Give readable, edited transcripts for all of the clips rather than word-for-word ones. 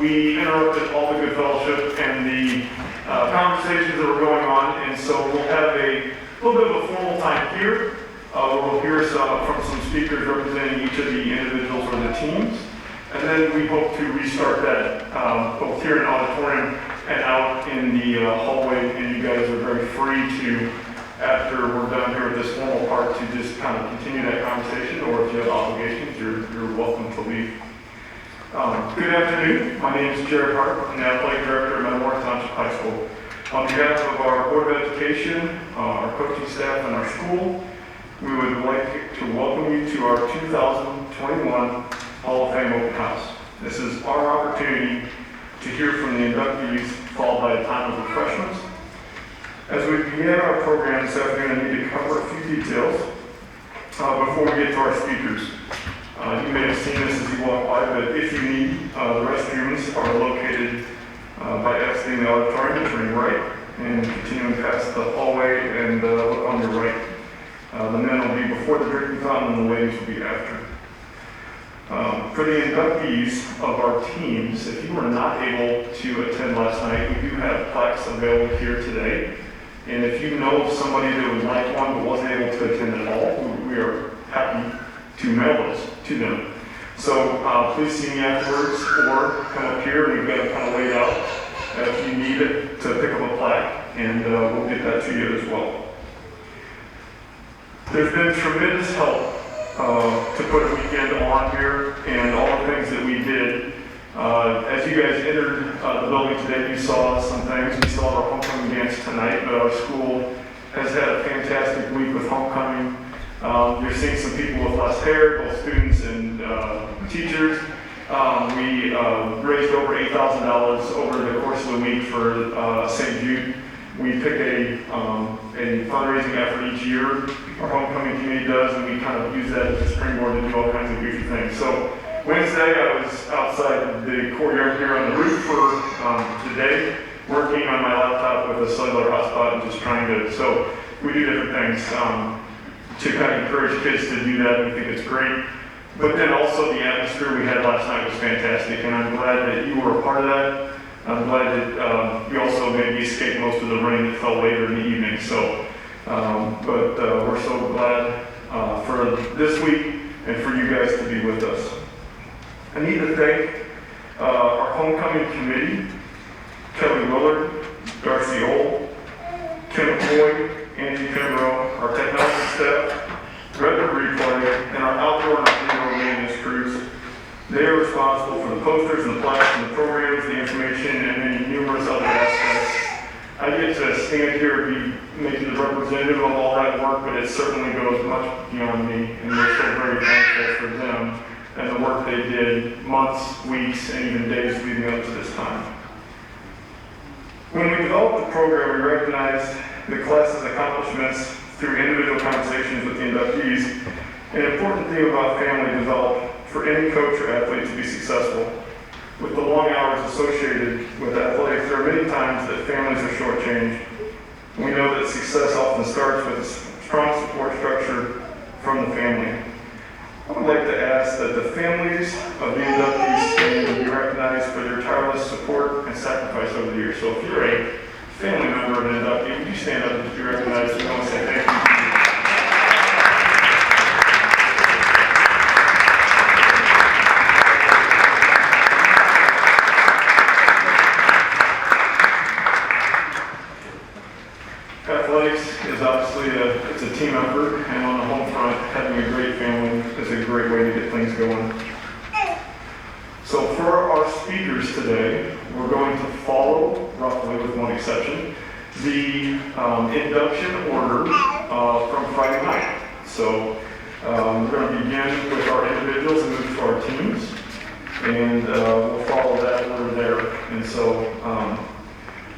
we interrupted all the good fellowship and the conversations that were going on, and so we'll have a little bit of a formal time here. We'll hear from some speakers representing each of the individuals or the teams, and then we hope to restart that both here in the auditorium and out in the hallway, and you guys are very free to, after we're done here with this formal part, to just kind of continue that conversation, or if you have obligations, you're welcome to leave. Good afternoon. My name is Jared Hart. I'm the Athletic Director at Metamora Township High School. On behalf of our Board of Education, our coaching staff, and our school, we would like to welcome you to our 2021 Hall of Fame Open House. This is our opportunity to hear from the inductees, followed by a time of refreshments. As we begin our program this afternoon, I need to cover a few details before we get to our speakers. You may have seen this as you walk by, but if you need, the restrooms are located by exiting the auditorium, turning right, and continuing past the hallway and look on your right. The men will be before the drinking fountain, and the ladies will be after. For the inductees of our teams, if you were not able to attend last night, we do have plaques available here today. And if you know of somebody that would like one but wasn't able to attend at all, we are happy to mail those to them. So please see me afterwards, or come up here. We've got it kind of laid out if you need it to pick up a plaque, and we'll get that to you as well. There's been tremendous help to put a weekend on here, and all the things that we did. As you guys entered the building today, you saw some things. We saw our homecoming dance tonight, but our school has had a fantastic week with homecoming. You're seeing some people with less hair, both students and teachers. We raised over $8,000 over the course of the week for St. Jude. We pick a fundraising effort each year. Our homecoming committee does, and we kind of use that as a springboard to do all kinds of goofy things. So Wednesday, I was outside the courtyard here on the roof for today, working on my laptop with a cellular hotspot and just trying to, so we do different things to kind of encourage kids to do that. We think it's great. But then also the atmosphere we had last night was fantastic, and I'm glad that you were a part of that. I'm glad that you also maybe escaped most of the rain that fell later in the evening. So, but we're so glad for this week and for you guys to be with us. I need to thank our homecoming committee, Kelly Willard, Darcy Old, Kim Floyd, Angie Kimbrough, our technology staff, Redwood Replay, and our outdoor and indoor maintenance crews. They are responsible for the posters and the plaques and the programs, the information, and many numerous other aspects. I get to stand here and be maybe the representative of all that work, but it certainly goes much beyond me, and we're so very thankful for them and the work they did months, weeks, and even days leading up to this time. When we developed the program, we recognized the class's accomplishments through individual conversations with the inductees. An important theme about family developed for any coach or athlete to be successful. With the long hours associated with athletics, there are many times that families are shortchanged. We know that success often starts with a strong support structure from the family. I would like to ask that the families of the inductees stand and be recognized for their tireless support and sacrifice over the years. So if you're a family member of an inductee, would you stand up and just be recognized? We want to say thank you. Athletics is obviously it's a team effort, and on the home front, having a great family is a great way to get things going. So for our speakers today, we're going to follow, roughly with one exception, the induction order from Friday night. So we're going to begin with our individuals and move to our teams, and we'll follow that order there. And so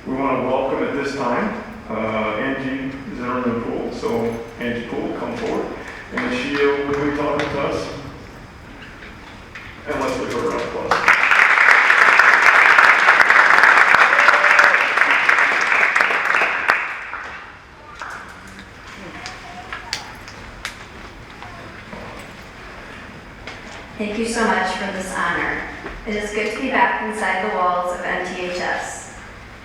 we want to welcome at this time Angie Zimmerman Poole. So Angie Poole, come forward. And she will be talking to us. And let's give her a round of applause. Thank you so much for this honor. It is good to be back inside the walls of MTHS.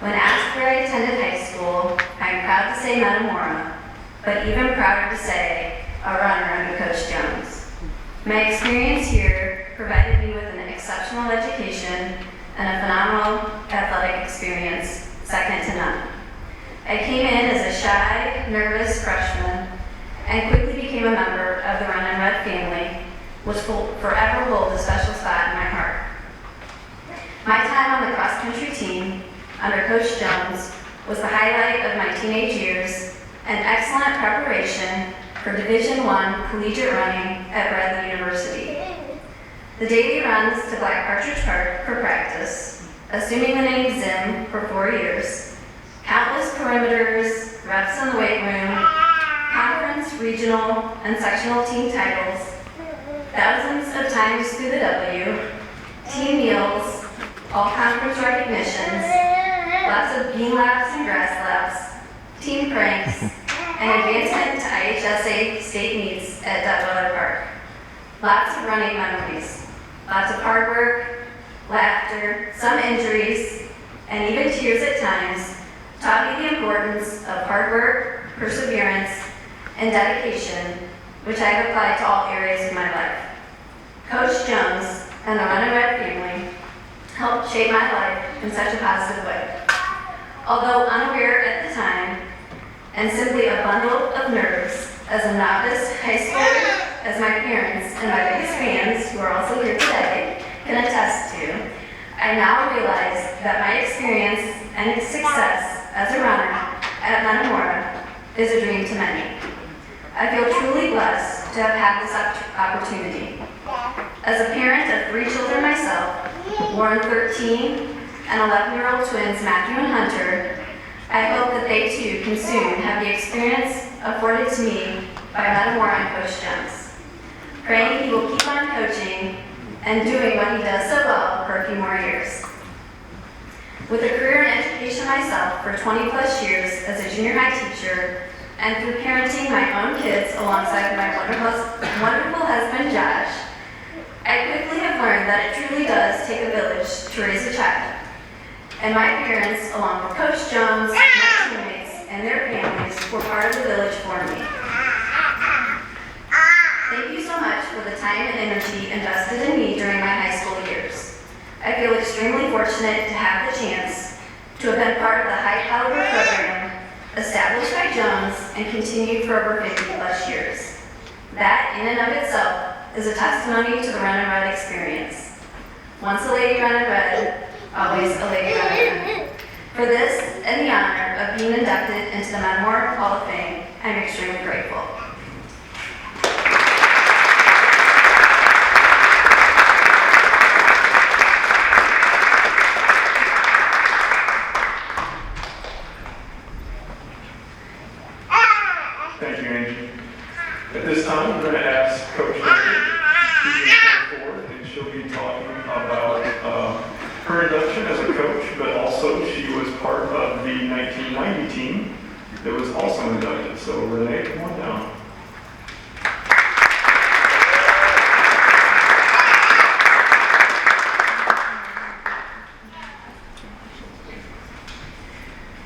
When asked where I attended high school, I am proud to say Metamora, but even prouder to say a runner under Coach Jones. My experience here provided me with an exceptional education and a phenomenal athletic experience, second to none. I came in as a shy, nervous freshman and quickly became a member of the Run and Red family, which will forever hold a special spot in my heart. My time on the cross-country team under Coach Jones was the highlight of my teenage years and excellent preparation for Division I collegiate running at Bradley University. The daily runs to Black Partridge Park for practice, assuming the name Zim for 4 years, countless perimeters, reps in the weight room, conference, regional, and sectional team titles, thousands of times through the W, team meals, all conference recognitions, lots of bean laps and grass laps, team pranks, and advancement to IHSA state meets at Detweiler Park. Lots of running memories, lots of hard work, laughter, some injuries, and even tears at times taught me the importance of hard work, perseverance, and dedication, which I have applied to all areas of my life. Coach Jones and the Run and Red family helped shape my life in such a positive way. Although unaware at the time, and simply a bundle of nerves as a novice high schooler, as my parents and my biggest fans, who are also here today, can attest to, I now realize that my experience and success as a runner at Metamora is a dream to many. I feel truly blessed to have had this opportunity. As a parent of 3 children myself, Warren 13 and 11-year-old twins Matthew and Hunter, I hope that they too can soon have the experience afforded to me by Metamora and Coach Jones. Praying he will keep on coaching and doing what he does so well for a few more years. With a career in education myself for 20 plus years as a junior high teacher and through parenting my own kids alongside my wonderful husband Josh, I quickly have learned that it truly does take a village to raise a child. And my parents, along with Coach Jones, my teammates, and their families were part of the village for me. Thank you so much for the time and energy invested in me during my high school years. I feel extremely fortunate to have the chance to have been part of the high caliber program established by Jones and continued for over 50 plus years. That, in and of itself, is a testimony to the Run and Red experience. Once a lady Run and Red, always a lady Run and Red. For this and the honor of being inducted into the Metamora Hall of Fame, I'm extremely grateful. Thank you, Angie. At this time, we're going to ask Coach Margaret. She's going to come forward and she'll be talking about her induction as a coach, but also she was part of the 1990 team that was also inducted. So Renee, come on down.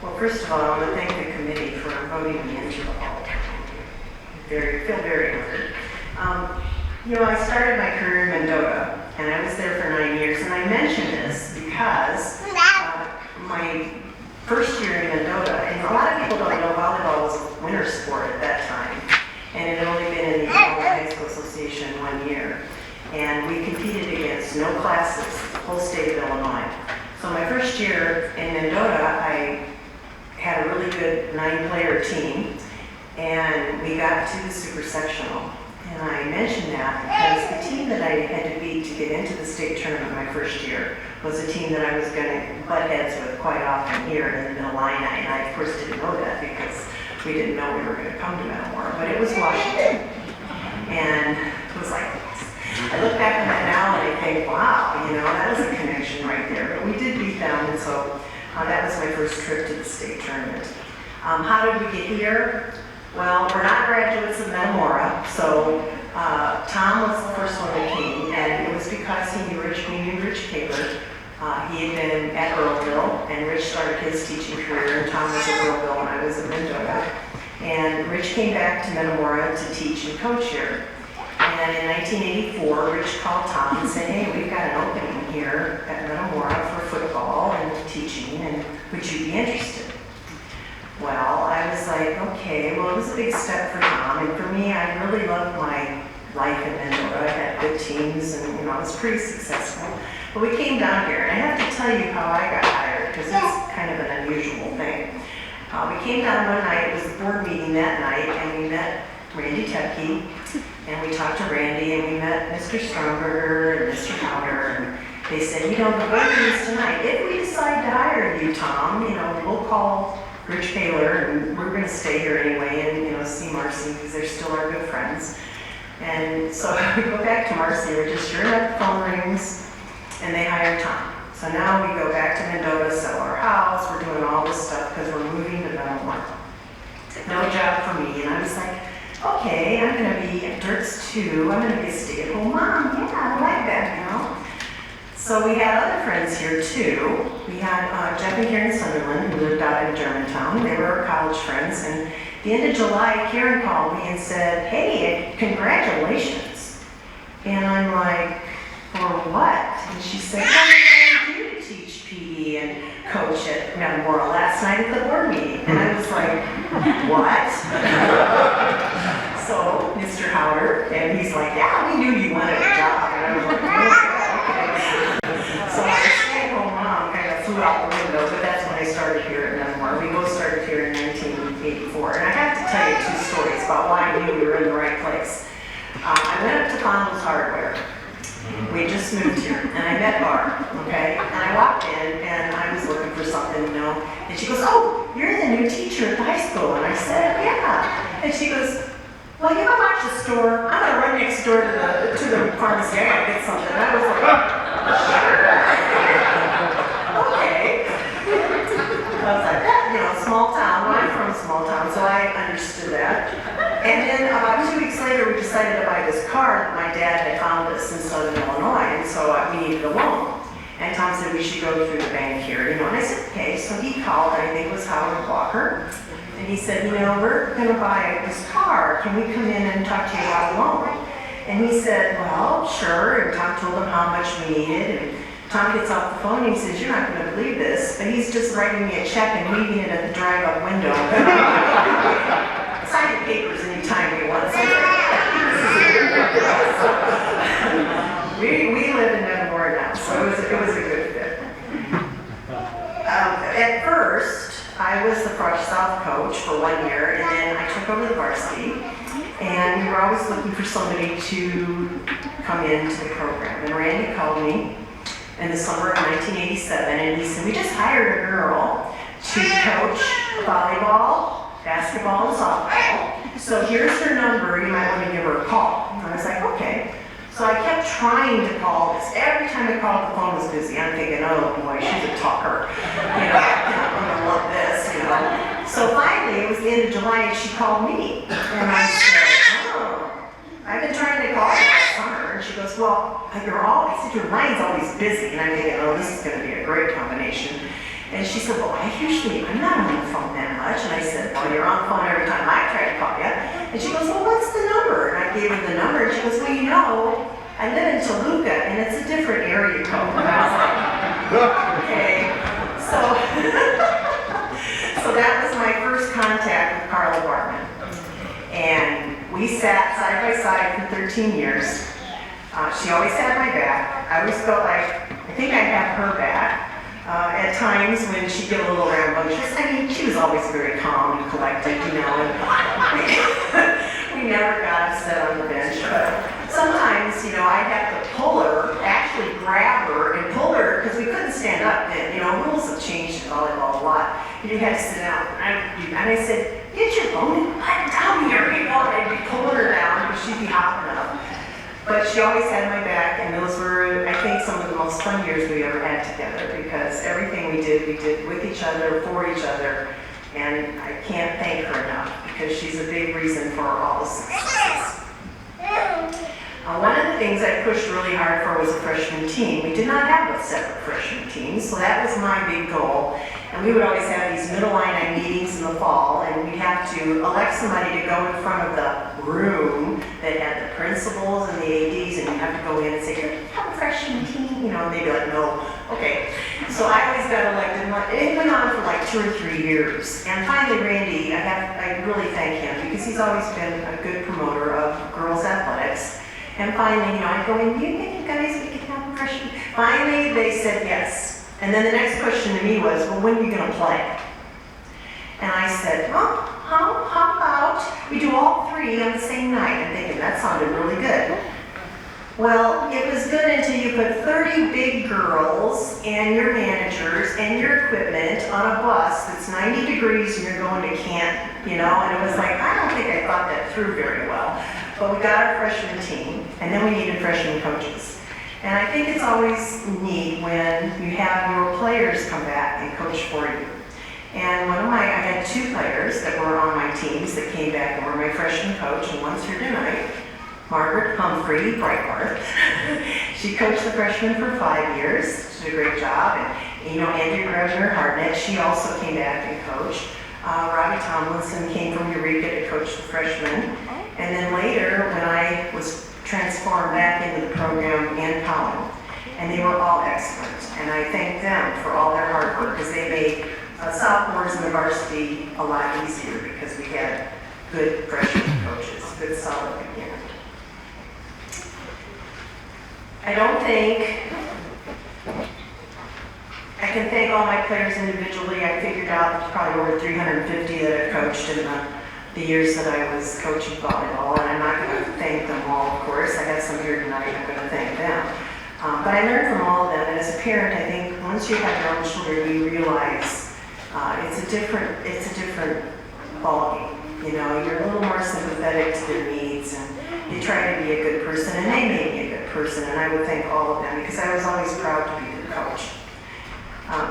Well, first of all, I want to thank the committee for voting me into the Hall. Feel very honored. I started my career in Mendota, and I was there for 9 years, and I mention this because my first year in Mendota, and a lot of people don't know volleyball was a winter sport at that time, and it had only been in the High School Association 1 year, and we competed against no classes, the whole state of Illinois. So my first year in Mendota, I had a really good 9-player team, and we got to the super sectional. And I mention that because the team that I had to beat to get into the state tournament my first year was a team that I was going to butt heads with quite often here in the Illini, and I of course didn't know that because we didn't know we were going to come to Metamora, but it was Washington. And it was like, I look back on that now and I think, wow, that was a connection right there. But we did beat them, and so that was my first trip to the state tournament. How did we get here? Well, we're not graduates of Metamora, so Tom was the first one that came, and and Rich started his teaching career, and Tom was at Millville and I was at Mendota. And Rich came back to Metamora to teach and coach here. And in 1984, Rich called Tom and said, hey, we've got an opening here at Metamora for football and teaching, and would you be interested? Well, I was like, okay, well, it was a big step for Tom, and for me, I really loved my life in Mendota. I had good teams, and I was pretty successful. But we came down here, and I have to tell you how I got hired, because it's kind of an unusual thing. We came down one night, it was the board meeting that night, and we met Randy Tuckey, and we talked to Randy, and we met Mr. Stromberger and Mr. Howder, and they said, the board meeting's tonight. If we decide to hire you, Tom, we'll call Rich Paler, and we're going to stay here anyway, and see Marcy, because they're still our good friends. And so we go back to Marcy, we're just sure enough, the phone rings, and they hire Tom. So now we go back to Mendota, sell our house, we're doing all this stuff because we're moving to Metamora. No job for me, and I was like, okay, I'm going to be at Dirks too, I'm going to be a stay-at-home mom, yeah, I like that, So we had other friends here too. We had Jeff and Karen Sunderland, who lived out in Germantown. They were our college friends, and at the end of July, Karen called me and said, hey, congratulations. And I'm like, for what? And she said, well, I wanted you to teach PE and coach at Metamora last night at the board meeting. And I was like, what? So, Mr. Howder, and he's like, yeah, we knew you wanted a job. And I was like, okay. So my stay-at-home mom kind of flew out the window, but that's when I started here at Metamora. We both started here in 1984. And I have to tell you two stories about why I knew we were in the right place. I went up to Fondel's Hardware. We just moved here, and I met Bauer, okay? And I walked in, and I was looking for something, and she goes, oh, you're the new teacher at the high school. And I said, yeah. And she goes, well, you go watch the store. I'm going to run next door to the pharmacy. I got to get something. And I was like, sure. Okay. I was like, small town. Well, I'm from a small town, so I understood that. And then about 2 weeks later, we decided to buy this car that my dad had found us in Southern Illinois, and so we needed a loan. And Tom said we should go through the bank here, and I said, okay. So he called, I think it was Howard Walker, and he said, we're going to buy this car. Can we come in and talk to you about a loan? And he said, well, sure. And Tom told him how much we needed, and Tom gets off the phone and he says, you're not going to believe this, but he's just writing me a check and leaving it at the drive-up window. Sign the papers anytime we want. So we live in Metamora now, so it was a good fit. At first, I was the Fresh South coach for 1 year, and then I took over the varsity, and we were always looking for somebody to come into the program. And Randy called me in the summer of 1987, and he said, we just hired a girl to coach volleyball, basketball, and softball. So here's her number, you might want to give her a call. And I was like, okay. So I kept trying to call this. Every time I called, the phone was busy. I'm thinking, oh boy, she's a talker. I'm gonna love this, So finally, it was the end of July, and she called me. And I said, oh, I've been trying to call you last summer. And she goes, well, I said, your line's always busy. And I'm thinking, oh, this is gonna be a great combination. And she said, well, I'm not on the phone that much. And I said, well, you're on the phone every time I try to call you. And she goes, well, what's the number? And I gave her the number. And she goes, well, I live in Toluca, and it's a different area code. And I was like, okay. So that was my first contact with Carla Bartman. And we sat side by side for 13 years. She always had my back. I always felt like, I think I had her back. At times when she'd get a little rambunctious, she was always very calm and collected, and we never got upset on the bench, but sometimes, I'd have to pull her, actually grab her and pull her, because we couldn't stand up then, rules have changed in volleyball a lot. You had to sit down, and I said, get your phone and put down here, and I'd be pulling her down, because she'd be hopping up. But she always had my back, and those were, I think, some of the most fun years we ever had together, because everything we did with each other, for each other, and I can't thank her enough, because she's a big reason for all the successes. One of the things I pushed really hard for was a freshman team. We did not have a separate freshman team, so that was my big goal. And we would always have these middle Illini meetings in the fall, and we'd have to elect somebody to go in front of the room that had the principals and the ADs, and you'd have to go in and say, "Do you have a freshman team?" You know, and they'd be like, "No." Okay. So I always got elected. It went on for like 2 or 3 years. And finally, Randy, I really thank him because he's always been a good promoter of girls' athletics. And finally, you know, I'd go in, "You think you guys we could have a freshman?" Finally, they said yes. And then the next question to me was, "Well, when are you going to play?" And I said, "Well, how about we do all 3 on the same night?" I'm thinking that sounded really good. Well, it was good until you put 30 big girls and your managers and your equipment on a bus that's 90 degrees and you're going to Canton, you know, and it was like, I don't think I thought that through very well. But we got our freshman team, and then we needed freshman coaches. And I think it's always neat when you have your players come back and coach for you. And I had 2 players that were on my teams that came back and were my freshman coach, and one's here tonight. Margaret, Humphrey, Breitbart. She coached the freshmen for 5 years. She did a great job. And, you know, Andrea Grosvenor Hartnett, she also came back and coached. Robbie Tomlinson came from Eureka to coach the freshmen. And then later, when I was transformed back into the program in Collin, and they were all excellent. And I thank them for all their hard work because they made sophomores in the varsity a lot easier because we had good freshman coaches, good solid beginners. I don't think I can thank all my players individually. I figured out there's probably over 350 that I've coached in the years that I was coaching volleyball, and I'm not going to thank them all, of course. I have some here tonight, I'm going to thank them. But I learned from all of them, and as a parent, I think once you have your own children, you realize it's a different ballgame. You know, you're a little more sympathetic to their needs, and you try to be a good person, and they made me a good person, and I would thank all of them because I was always proud to be their coach.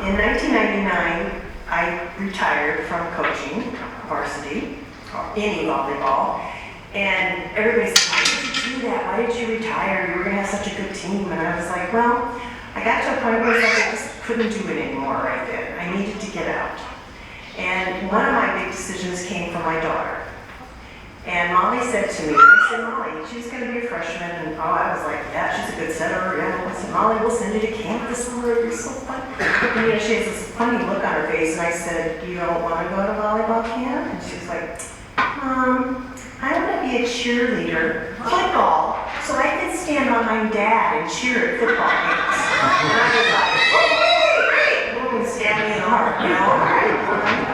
In 1999, I retired from coaching varsity, any volleyball, and everybody said, "Why did you do that? Why did you retire? You were going to have such a good team." And I was like, well, I got to a point where I just couldn't do it anymore right then. I needed to get out. And one of my big decisions came from my daughter. And Molly said to me, I said, "Molly, she's going to be a freshman." And I was like, "Yeah, she's a good setter." Yeah. I said, "Molly, we'll send you to camp this summer. You're so fun." And, you know, she has this funny look on her face. And I said, "You don't want to go to volleyball camp?" And she's like, "Mom, I want to be a cheerleader, football, so I can stand behind Dad and cheer at football games." And I was like, "Oh, great. Boom, stab me in the heart, you know, all right,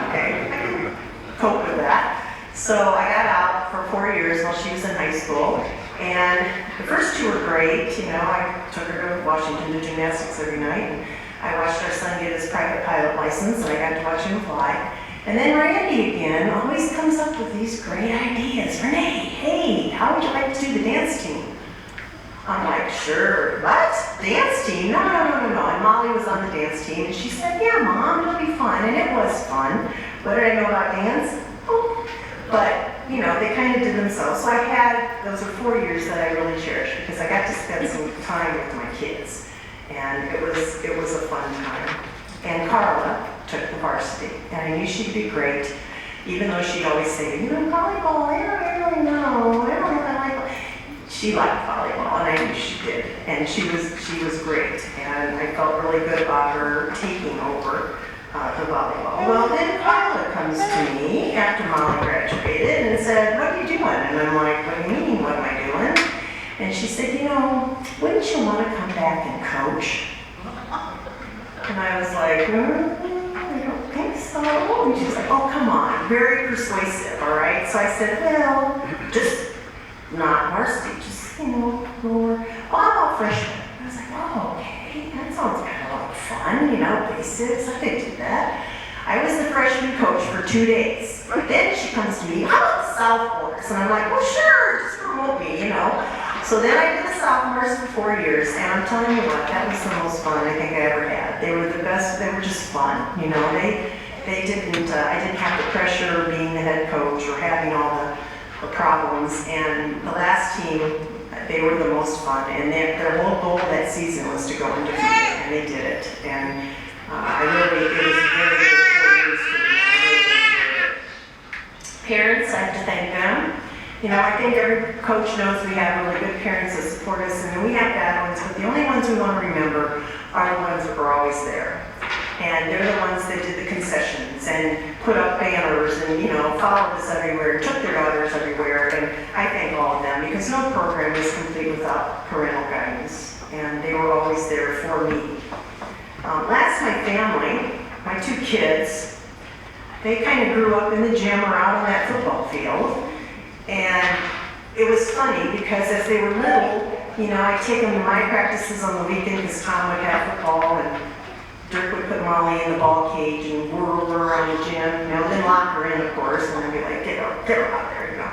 okay, I can cope with that." So I got out for 4 years while she was in high school, and the first 2 were great. You know, I took her to Washington to gymnastics every night, and I watched our son get his private pilot license, and I got to watch him fly. And then Randy again always comes up with these great ideas. "Renee, hey, how would you like to do the dance team?" I'm like, "Sure." "What? Dance team? No. And Molly was on the dance team, and she said, "Yeah, Mom, it'll be fun." And it was fun. What did I know about dance? Oh. But, you know, they kind of did themselves. So those are 4 years that I really cherish because I got to spend some time with my kids. And it was a fun time. And Carla took the varsity, and I knew she'd be great, even though she'd always say, "You know, volleyball, I don't really know, I don't really like volleyball." She liked volleyball, and I knew she did, and she was great, and I felt really good about her taking over the volleyball. Well, then Carla comes to me after Molly graduated and said, "What are you doing?" And I'm like, "What do you mean, what am I doing?" And she said, "You know, wouldn't you want to come back and coach?" And I was like, I don't think so. And she was like, "Oh, come on." Very persuasive, all right? So I said, "Well, just not varsity, just, you know, more, well, how about freshman?" I was like, "Oh, okay, that sounds kind of like fun, you know, basics, I could do that." I was the freshman coach for 2 days. Then she comes to me, "How about the sophomores?" And I'm like, "Well, sure, just promote me, you know." So then I did the sophomores for 4 years, and I'm telling you what, that was the most fun I think I ever had. They were the best, they were just fun, you know. They didn't, I didn't have the pressure of being the head coach or having all the problems. And the last team, they were the most fun, and their whole goal that season was to go undefeated, and they did it. And it was very good 4 years for me. I really enjoyed it. Parents, I have to thank them. You know, I think every coach knows we have really good parents that support us, and then we have bad ones, but the only ones we want to remember are the ones that were always there. And they're the ones that did the concessions and put up banners and, you know, followed us everywhere, took their daughters everywhere, and I thank all of them because no program is complete without parental guidance, and they were always there for me. Last, my family, my 2 kids, they kind of grew up in the gym or out on that football field. And it was funny because as they were little, you know, I'd take them to my practices on the weekend because Tom would have football and Dirk would put Molly in the ball cage and whirl her around the gym, you know, then lock her in, of course, and then be like, get her out there, you know.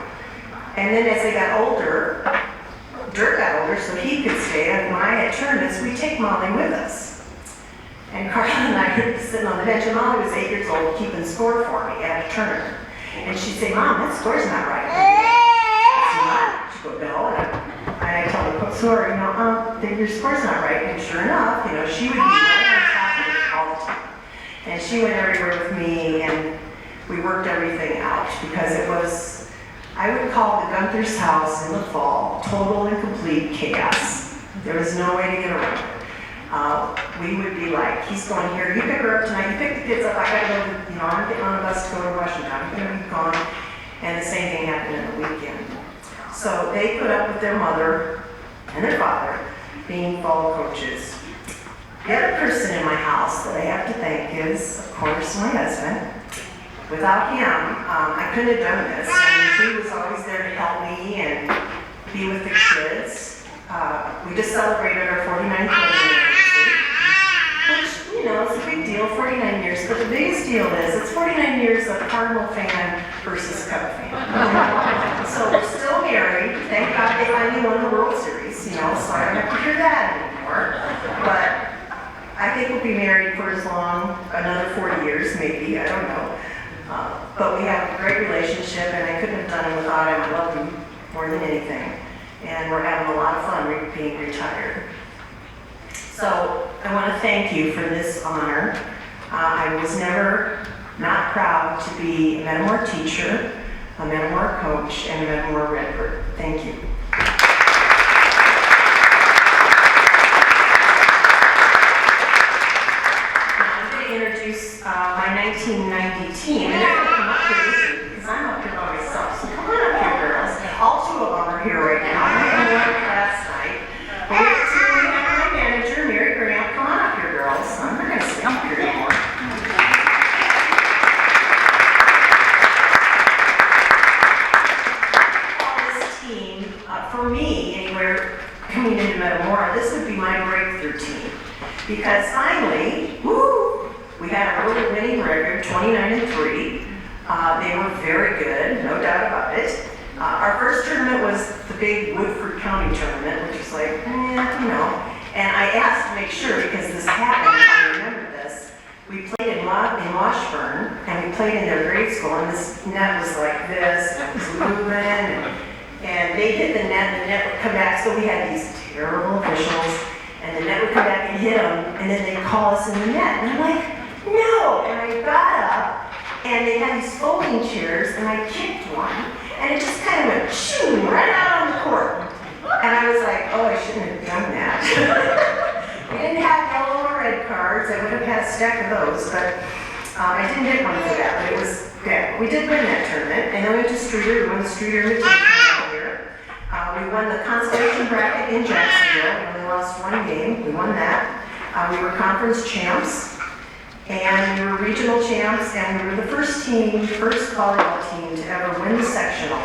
And then as they got older, Dirk got older so he could stay, and when I had tournaments, we'd take Molly with us. And Carla and I were sitting on the bench, and Molly was 8 years old keeping score for me at a tournament. And she'd say, Mom, that score's not right. She'd go, no. And I tell the coach, sorry, you know, your score's not right. And sure enough, you know, she would be right on top of it all the time. And she went everywhere with me, and we worked everything out because it was, I would call the Gunther's house in the fall total and complete chaos. There was no way to get around it. We would be like, he's going here, you pick her up tonight, you pick the kids up, I gotta go, you know, I'm getting on a bus to go to Washington, I'm gonna be gone. And the same thing happened in the weekend. So they put up with their mother and their father being fall coaches. The other person in my house that I have to thank is, of course, my husband. Without him, I couldn't have done this. I mean, he was always there to help me and be with the kids. We just celebrated our 49th wedding anniversary, which, you know, it's a big deal, 49 years. But the biggest deal is it's 49 years of Cardinal fan versus Cub fan. So we're still married. Thank God they finally won the World Series, you know, so I don't have to hear that anymore. But I think we'll be married for as long, another 40 years maybe, I don't know. But we have a great relationship, and I couldn't have done it without him. I love him more than anything. And we're having a lot of fun being retired. So I want to thank you for this honor. I was never not proud to be a Metamora teacher, a Metamora coach, and a Metamora Redbird. Thank you. Now I'm going to introduce my 1990 team. And they're going to come up here with me because I'm up here by myself. So come on up here, girls. All 2 of them are here right now. I had one last night. But we have my manager, Mary Grant. Come on up here, girls. I'm not going to stay up here anymore. This team, for me, anywhere coming into Metamora, this would be my breakthrough team. Because finally, we had a early winning record, 29-3. They were very good, no doubt about it. Our first tournament was the big Woodford County tournament, which was like, you know. And I asked to make sure, because this happened, I remember this. We played in Washburn, and we played in their grade school, and this net was like this, and it was moving, and they hit the net, and the net would come back. So we had these terrible officials, and the net would come back and hit them, and then they'd call us in the net. And I'm like, no! And I got up, and they had these folding chairs, and I kicked one. And it just kind of went shoo right out on the court. And I was like, oh, I shouldn't have done that. We didn't have yellow or red cards. I would have had a stack of those, but I didn't get one for that. But it was good. We did win that tournament, and then we went to Streeter. We won the Streeter Invitation here. We won the consolation bracket in Jacksonville. We only lost 1 game. We won that. We were conference champs. And we were regional champs, and we were the first volleyball team to ever win the sectional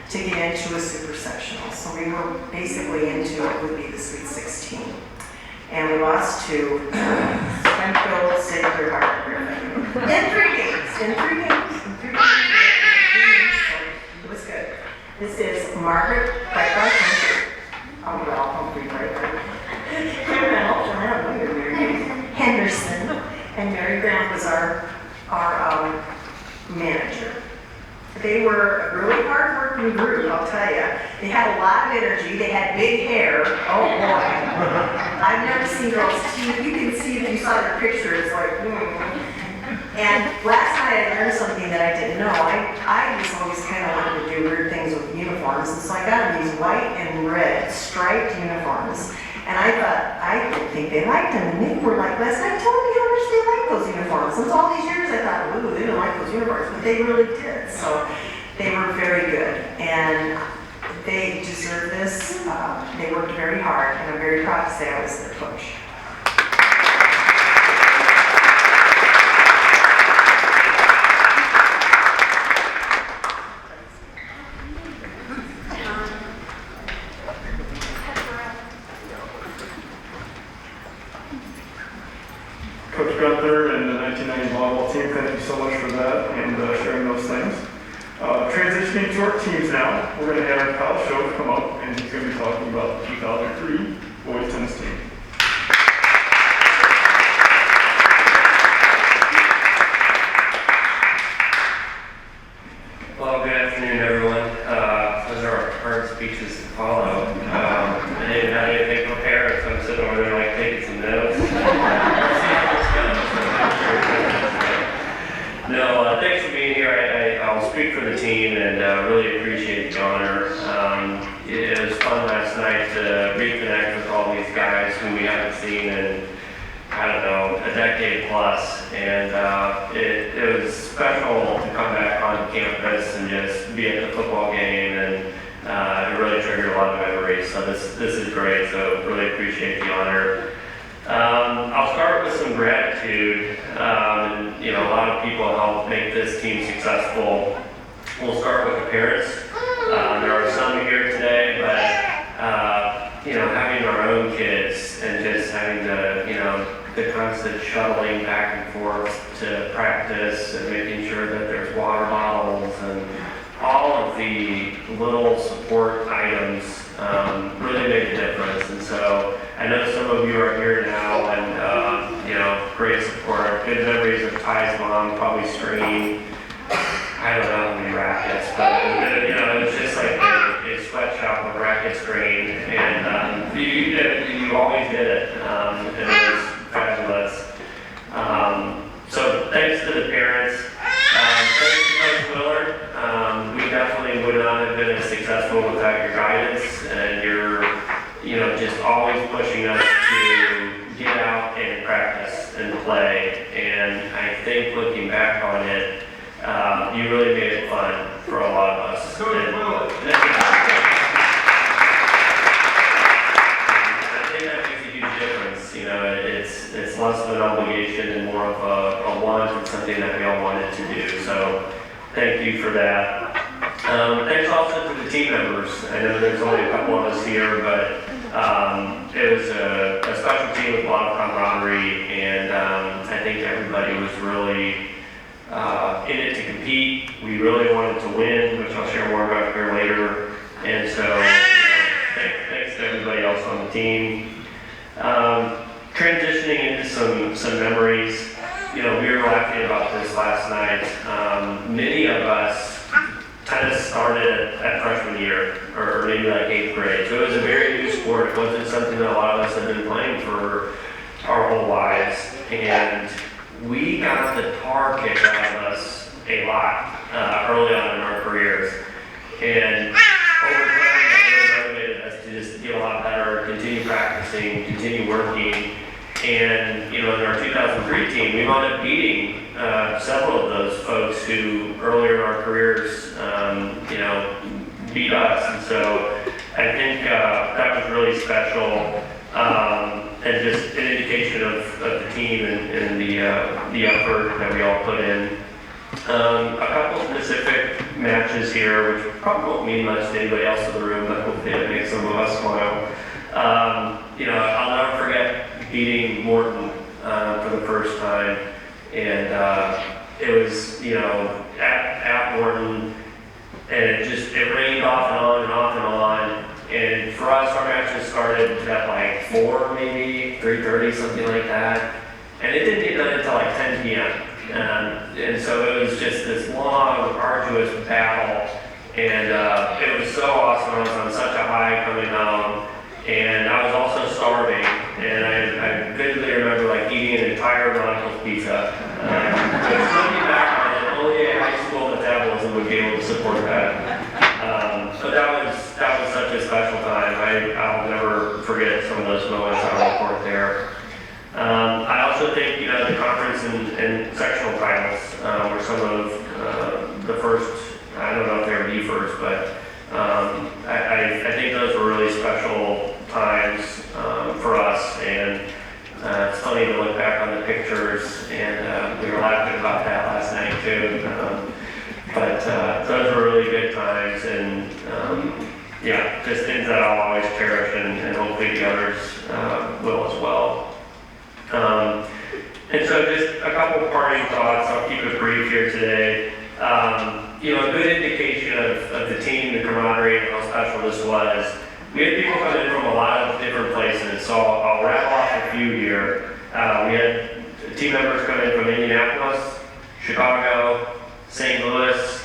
to get into a super sectional. So we were basically into what would be the Sweet 16. And we lost to Springfield, Sacred Heart, Griffin. In 3 games. So it was good. This is Margaret, Breitbart, Humphrey, Breitbart. Henderson. And Mary Grant was our manager. They were really hard hard-working group, I'll tell you. They had a lot of energy. They had big hair. Oh boy. I've never seen girls. You can see if you saw their picture, it's like, And last night I learned something that I didn't know. I just always kind of wanted to do weird things with uniforms, and so I got them these white and red striped uniforms. And I thought, I didn't think they liked them. And they were like, last night, telling me how much they liked those uniforms. Since all these years, I thought, ooh, they didn't like those uniforms. But they really did. So they were very good. And they deserve this. They worked very hard. And I'm very proud to say I was their coach. Coach Gunther and the 1990 volleyball team, thank you so much for that and sharing those things. Transitioning to our teams now, we're going to have Kyle Shove come up and he's going to be talking about the 2003 boys tennis team. Well, good afternoon, everyone. Those are our hard speeches to follow. I didn't have anything prepared, so I'm sitting over there like taking some notes. No, thanks for being here. I'll speak for the team and really appreciate the honor. It was fun last night to reconnect with all these guys who we haven't seen in, I don't know, a decade plus. And it was special to come back on campus and just be at the football game, and it really triggered a lot of memories. So this is great, so really appreciate the honor. I'll start with some gratitude. A lot of people helped make this team successful. We'll start with the parents. There are some here today, but having our own kids and just having the constant shuttling back and forth to practice and making sure that there's water bottles and all of the little support items really made a difference. And so I know some of you are here now and great support. Good memories of Ty's mom, probably screaming, I don't know how many rackets, but it was just like a sweatshop with racket screen, and you always did it, and it was fabulous. So thanks to the parents. Thanks to Coach Willard. We definitely would not have been as successful without your guidance and your, just always pushing us to get out and practice and play. And I think looking back on it, you really made it fun for a lot of us. Coach Willard. I think that makes a huge difference. It's less of an obligation and more of a want and something that we all wanted to do. So thank you for that. Thanks also to the team members. I know there's only a couple of us here, but it was a special team with a lot of camaraderie, and I think everybody was really in it to compete. We really wanted to win, which I'll share more about here later. And so thanks to everybody else on the team. Transitioning into some memories. We were laughing about this last night. Many of us tennis started at freshman year, or maybe like 8th grade. So it was a very new sport. It wasn't something that a lot of us had been playing for our whole lives. And we got the tar kicked out of us a lot early on in our careers. And over time, that really motivated us to just get a lot better, continue practicing, continue working. And, in our 2003 team, we wound up beating several of those folks who earlier in our careers, beat us. And so I think that was really special, and just an indication of the team and the effort that we all put in. A couple specific matches here, which probably won't mean much to anybody else in the room, but hopefully it makes some of us smile. I'll never forget beating Morton for the first time, and it was at Morton, and it rained off and on and off and on. And for us, our matches started at like 4, maybe 3:30, something like that, and it didn't get done until like 10 p.m. And so it was just this long, arduous battle. And it was so awesome. I was on such a high coming home, and I was also starving. And I vividly remember like eating an entire Ronald's pizza. But looking back on it, only a high school metabolism would be able to support that. But that was such a special time. I'll never forget some of those moments on the court there. I also think the conference and sectional titles were some of the first. I don't know if they were the first, but I think those were really special times for us, and it's funny to look back on the pictures, and we were laughing about that last night too. But those were really good times, and yeah, just things that I'll always cherish, and hopefully the others will as well. And so just a couple parting thoughts. I'll keep it brief here today. A good indication of the team, the camaraderie, and how special this was. We had people come in from a lot of different places, so I'll rattle off a few here. We had team members come in from Indianapolis, Chicago, St. Louis,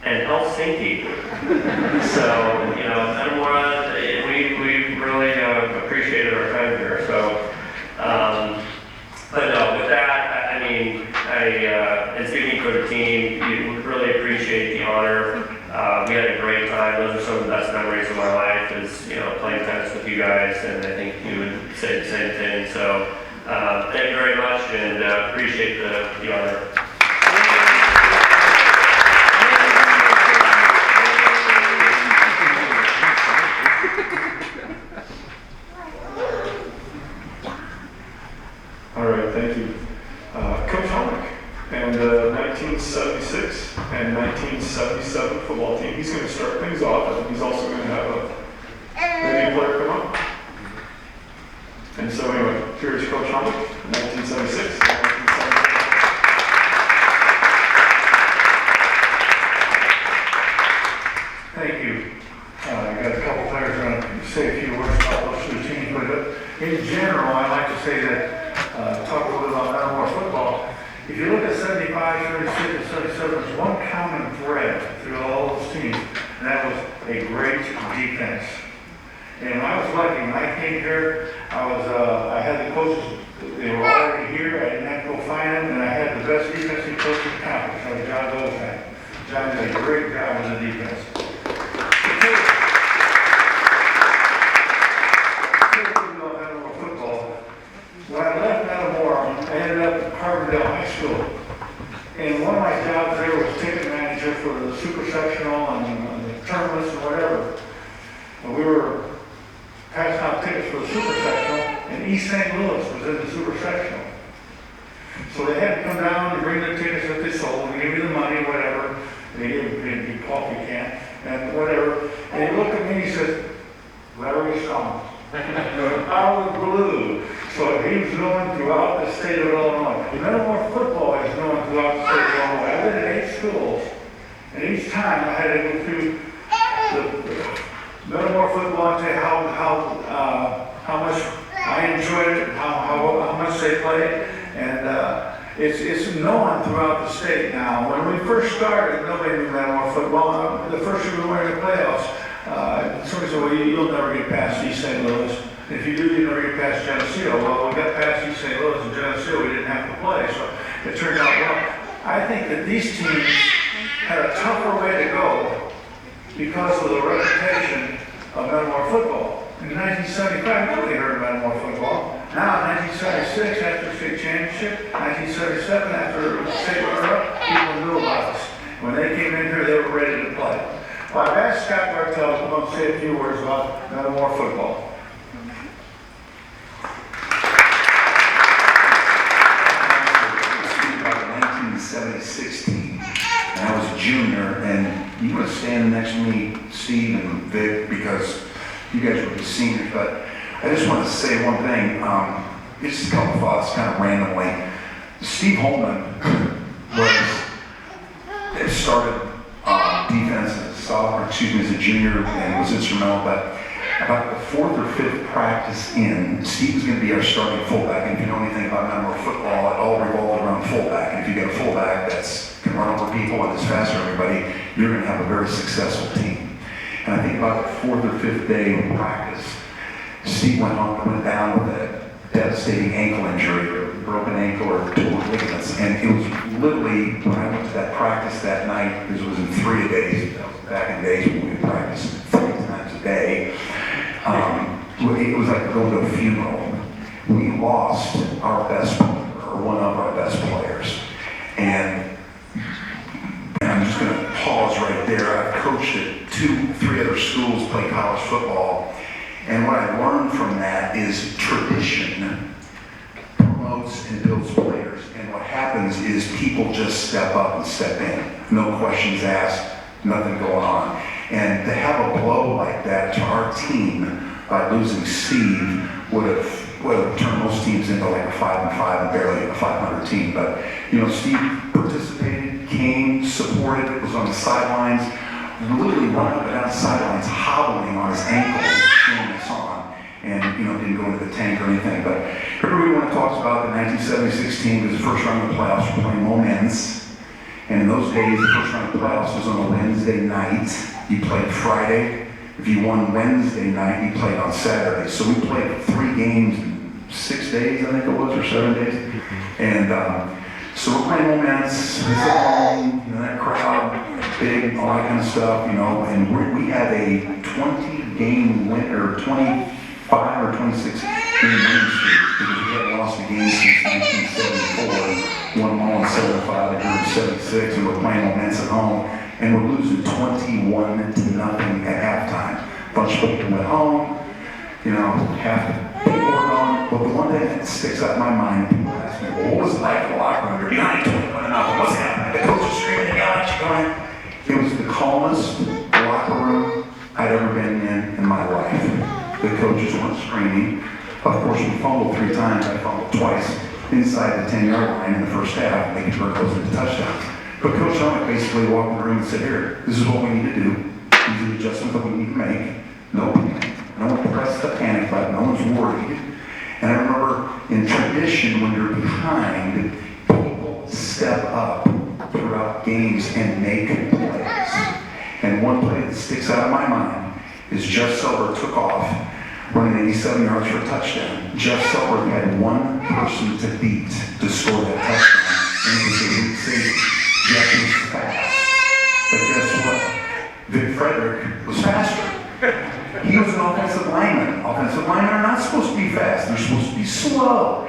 and Helsinki. So, Metamora, we really appreciated our time here. So, but no, with that, and speaking for the team, we really appreciate the honor. We had a great time. Those are some of the best memories of my life is, playing tennis with you guys, and I think you would say the same thing. So, thank you very much, and appreciate the honor. All right, thank you. Coach Humphrey and 1976 and 1977 football team. He's going to start things off, and he's also going to have a new player come up. And so anyway, here's Coach Humphrey, 1976 and 1977. Thank you. I got a couple players going to say a few words about those two teams, but in general, I like to say that, talk a little bit about Metamora football. If you look at 75, 36, and 77, there's one common thread through all those teams, and that was a great defense. And I was lucky. When I came here, I had the coaches, they were already here. I didn't have to go find them, and I had the best defensive coach in the conference. So John Bozak. John did a great job with the defense. When I left Metamora, I ended up at Carbondale High School. And one of my jobs there was ticket manager for the super sectional and the tournaments and whatever. And we were passing out tickets for the super sectional, and East St. Louis was in the super sectional. So they had to come down and bring their tickets that they sold and give me the money, whatever. They gave me a coffee can and whatever. And he looked at me and he said, Larry Strong. I was blue. So he was known throughout the state of Illinois. Metamora football is known throughout the state of Illinois. I've been in 8 schools, and each time I had to go through the Metamora football and tell you how much I enjoyed it, how much they played, and it's known throughout the state now. When we first started, nobody knew Metamora football. The first year we went in the playoffs, somebody said, well, you'll never get past East St. Louis. If you do, you never get past Geneseo. Well, we got past East St. Louis and Geneseo, we didn't have to play, so it turned out well. I think that these teams had a tougher way to go because of the reputation of Metamora football. In 1975, nobody heard of Metamora football. Now, in 1976, after the state championship, 1977, after the state runner-up, people knew about us. When they came in here, they were ready to play. Well, I've asked Scott Bartell to come and say a few words about Metamora football. About 1976 and I was a junior, and you want to stand next to me, Steve and Vic, because you guys were the seniors, but I just want to say one thing. Just a couple thoughts, kind of randomly. Steve Holman started defense as a junior and was instrumental, but about the fourth or fifth practice in, Steve was going to be our starting fullback. And if you know anything about Metamora football, it all revolves around fullback. And if you get a fullback that's can run over people and is faster than everybody, you're going to have a very successful team. And I think about the fourth or fifth day of practice, Steve went down with a devastating ankle injury, or broken ankle or torn ligaments. And it was literally, when I went to that practice that night, because it was in 3 days, that was back in the days when we would practice 3 times a day, it was like going to a funeral. We lost our best player, or one of our best players. And I'm just going to pause right there. I've coached at 3 other schools, played college football. And what I learned from that is tradition promotes and builds players. And what happens is people just step up and step in. No questions asked, nothing going on. And to have a blow like that to our team by losing Steve would have turned most teams into like a 5-5 and barely a 500 team. But, you know, Steve participated, came, supported, was on the sidelines, literally running up and down the sidelines, hobbling on his ankle, cheering us on, and, you know, didn't go into the tank or anything. But everyone talks about the 1976 team because the first round of the playoffs were playing moments. And in those days, the first round of the playoffs was on a Wednesday night. You played Friday. If you won Wednesday night, you played on Saturday. So we played 3 games in 6 days, I think it was, or 7 days. And so we're playing moments, it's at home, you know, that crowd, big, all that kind of stuff, you know. And we had a 20-game win, or 25 or 26 game winning streak, because we hadn't lost a game since 1974. Won them all in 75, and in 76, and we're playing moments at home. And we're losing 21-0 at halftime. Bunch of people went home, you know, half the people were gone. But the one thing that sticks out in my mind, people ask me, well, what was it like in the locker room? You're behind 21-0. What's happening? The coach is screaming and yelling at you going. It was the calmest locker room I'd ever been in my life. The coaches weren't screaming. Of course, we fumbled 3 times. I fumbled twice inside the 10-yard line in the first half, making sure it goes into touchdowns. But Coach Humphrey basically walked in the room and said, here, this is what we need to do. These are the adjustments that we need to make. No panic. No one pressed the panic button. No one's worried. And I remember in tradition, when you're behind, people step up throughout games and make plays. And one play that sticks out of my mind is Jeff Silver took off, running 87 yards for a touchdown. Jeff Silver had one person to beat to score that touchdown, and it was a weak safety. Jeff was fast. But guess what? Vic Frederick was faster. He was an offensive lineman. Offensive linemen are not supposed to be fast. They're supposed to be slow.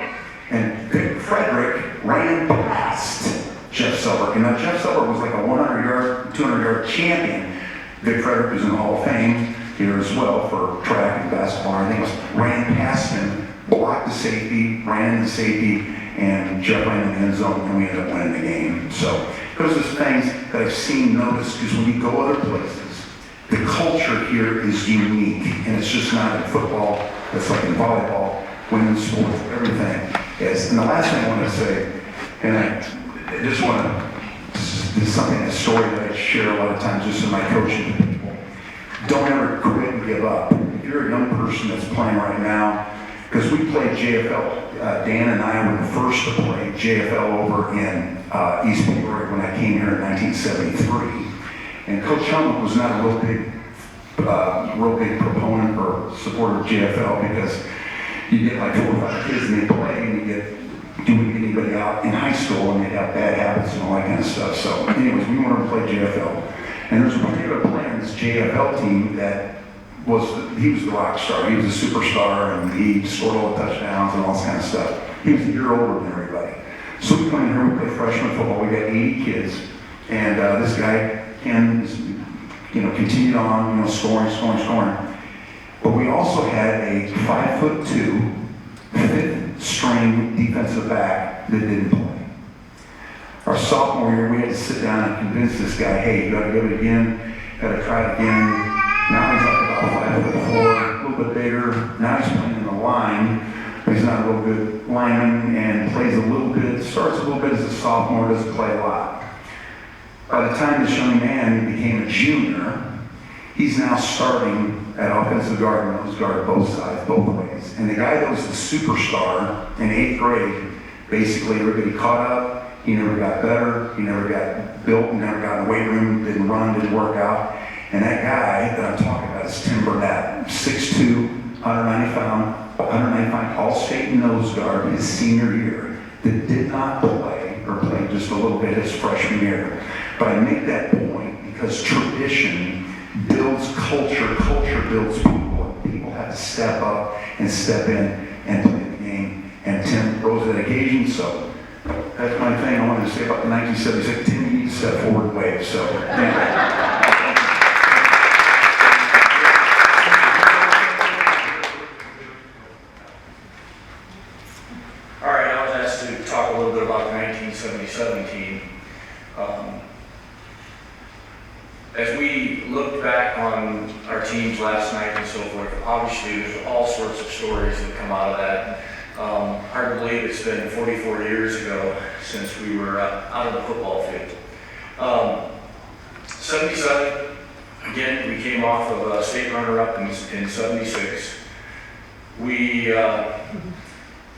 And Vic Frederick ran past Jeff Silver. And now Jeff Silver was like a 100-yard, 200-yard champion. Vic Frederick was in the Hall of Fame here as well for track and basketball. I think it was ran past him, blocked the safety, ran into safety, and Jeff ran in the end zone, and we ended up winning the game. So those are things that I've seen noticed, because when you go other places, the culture here is unique, and it's just not in football, it's like in volleyball, women's sports, everything is. And the last thing I want to say, and I just want to, this is something, a story that I share a lot of times just in my coaching to people. Don't ever quit and give up. If you're a young person that's playing right now, because we played JFL, Dan and I were the first to play JFL over in East Peoria when I came here in 1973. And Coach Humphrey was not a real big proponent or supporter of JFL, because you get like 4 or 5 kids and they play, and you wouldn't get anybody out in high school, and they'd have bad habits and all that kind of stuff. So anyways, we wanted to play JFL. And there's a particular player in this JFL team that he was the rock star. He was a superstar, and he scored all the touchdowns and all this kind of stuff. He was a year older than everybody. So we come in here, we play freshman football. We got 80 kids, and this guy, Ken, continued on, scoring. But we also had a 5'2", 5th string defensive back that didn't play. Our sophomore year, we had to sit down and convince this guy, hey, you got to give it again, got to try it again. Now he's like about 5'4", a little bit bigger. Now he's playing in the line, but he's not a real good lineman, and plays a little bit, starts a little bit as a sophomore, doesn't play a lot. By the time this young man became a junior, he's now starting at offensive guard and nose guard, both sides, both ways. And the guy that was the superstar in 8th grade, basically everybody caught up. He never got better. He never got built. He never got in the weight room. Didn't run. Didn't work out. And that guy that I'm talking about is Tim Burnett, 6'2", 195 All-State nose guard his senior year that did not play or played just a little bit his freshman year. But I make that point because tradition builds culture. Culture builds people. People have to step up and step in and play the game. And Tim rose to that occasion, so that's my thing I wanted to say about the 1976. Tim, you need to step forward and wave, so thank you. All right, I was asked to talk a little bit about the 1977 team. As we looked back on our teams last night and so forth, obviously there's all sorts of stories that come out of that. Hard to believe it's been 44 years ago since we were out of the football field. 77, again, we came off of a state runner-up in 76. We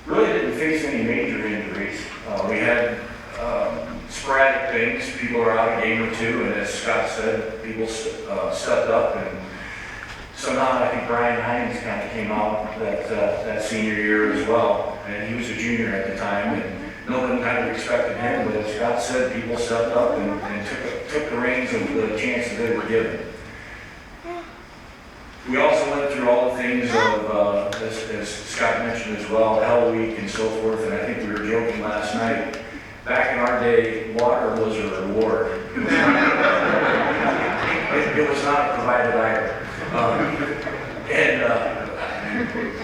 really didn't face any major injuries. We had sporadic things. People are out a game or two, and as Scott said, people stepped up, and somehow I think Brian Hines kind of came out that senior year as well, and he was a junior at the time, and no one kind of expected him, but as Scott said, people stepped up and took the reins of the chances they were given. We also went through all the things of, as Scott mentioned as well, Hell Week and so forth, and I think we were joking last night. Back in our day, water was a reward. It was not provided either.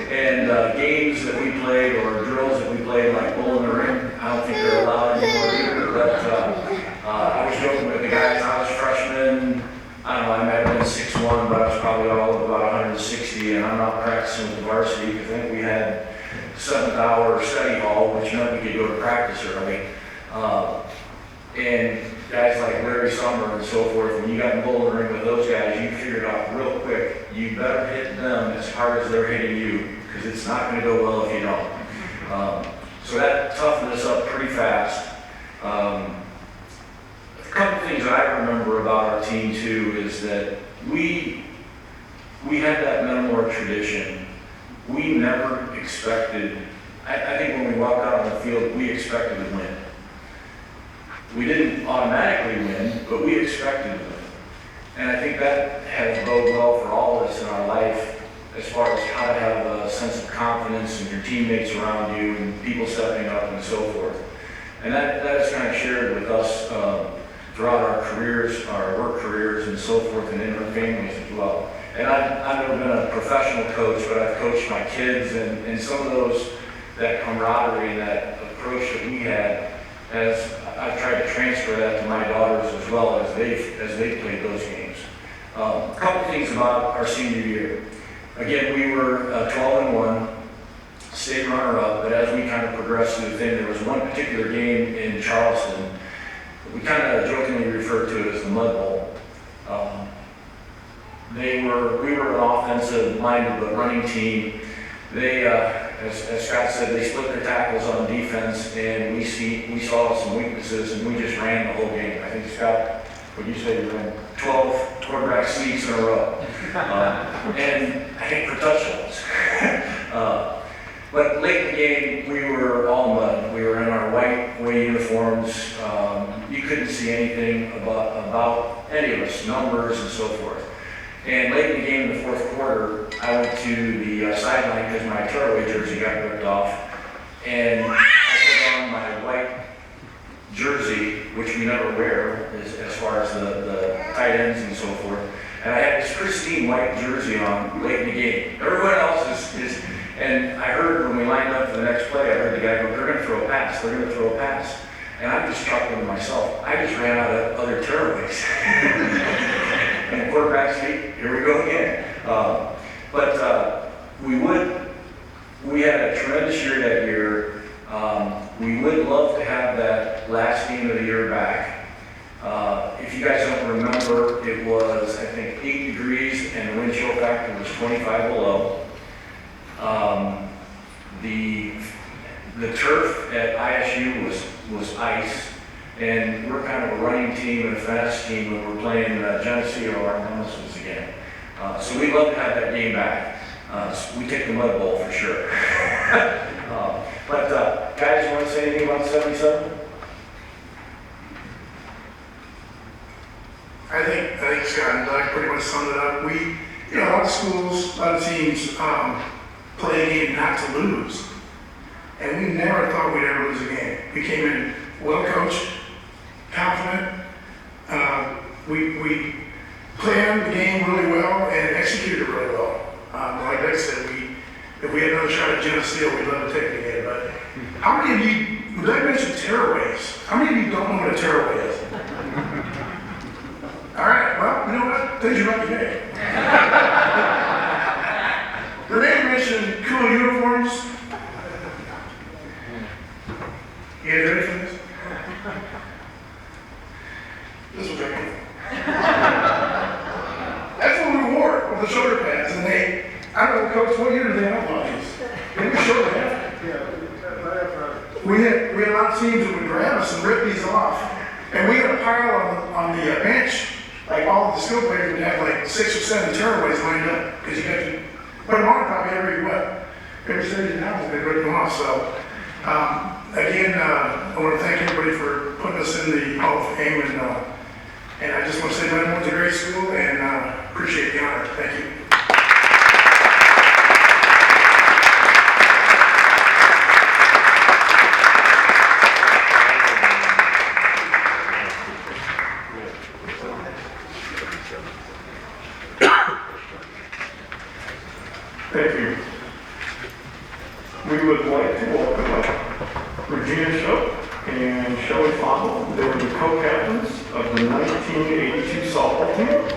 And games that we played or drills that we played, like bull in the ring, I don't think they're allowed anymore either. But I was joking with the guys. I was freshman. I don't know, I might have been 6'1", but I was probably all of about 160, and I'm not practicing with the varsity because I think we had 7th hour study hall, which meant we could go to practice early. And guys like Larry Summer and so forth, when you got in bull in the ring with those guys, you figured out real quick, you better hit them as hard as they're hitting you, because it's not going to go well if you don't. So that toughened us up pretty fast. A couple things that I remember about our team too is that we had that Metamora tradition. We never expected, I think when we walked out on the field, we expected to win. We didn't automatically win, but we expected to win. And I think that has boded well for all of us in our life as far as how to have a sense of confidence in your teammates around you and people stepping up and so forth. And that is kind of shared with us throughout our careers, our work careers and so forth, and in our families as well. And I've never been a professional coach, but I've coached my kids, and some of that camaraderie and that approach that we had, as I've tried to transfer that to my daughters as well as they played those games. A couple things about our senior year. Again, we were 12-1, state runner-up, but as we kind of progressed through the thing, there was one particular game in Charleston. We kind of jokingly referred to it as the Mud Bowl. We were an offensive-minded but running team. They, as Scott said, they split their tackles on defense, and we saw some weaknesses, and we just ran the whole game. I think Scott, what you say, we ran 12 quarterback sneaks in a row, and I think for touchdowns. But late in the game, we were all mud. We were in our white away uniforms. You couldn't see anything about any of us, numbers and so forth. And late in the game, in the fourth quarter, I went to the sideline because my tearaway jersey got ripped off. And I put on my white jersey, which we never wear as far as the tight ends and so forth. And I had this pristine white jersey on late in the game. Everyone else is and I heard when we lined up for the next play, I heard the guy go, they're going to throw a pass, they're going to throw a pass. And I'm just chuckling to myself, I just ran out of other tearaways. And quarterback sneak, here we go again. But we had a tremendous year that year. We would love to have that last game of the year back. If you guys don't remember, it was, I think, 8 degrees and the wind chill factor was 25 below. The turf at ISU was ice, and we're kind of a running team and a fast team when we're playing Geneseo or Nemesis again. So we'd love to have that game back. We take the mud bowl for sure. But guys, you want to say anything about 77? I think Scott and Doug pretty much summed it up. A lot of schools, a lot of teams play a game not to lose. And we never thought we'd ever lose a game. We came in well coached, confident. We planned the game really well and executed really well. Like Doug said, if we had another shot at Geneseo, we'd love to take it again. But how many of you, Doug mentioned tearaways. How many of you don't know what a tearaway is? All right, well, you know what? Things are lucky day. Renee mentioned cool uniforms. You guys ready for this? This was right here. That's what we wore with the shoulder pads. And I don't know, Coach, what year did they outlaw these? They were shoulder pads. We had a lot of teams that would grab us and rip these off. And we had a pile on the bench. Like all of the skill players would have like 6 or 7 tearaways lined up because you got to put them on probably every Thursday now they rip them off. So again, I want to thank everybody for putting us in the Hall of Fame, and I just want to say Metamora's a great school and appreciate the honor. Thank you. Thank you. We would like to welcome Regina Shook and Shelley Fondle. They were the co-captains of the 1982 softball team.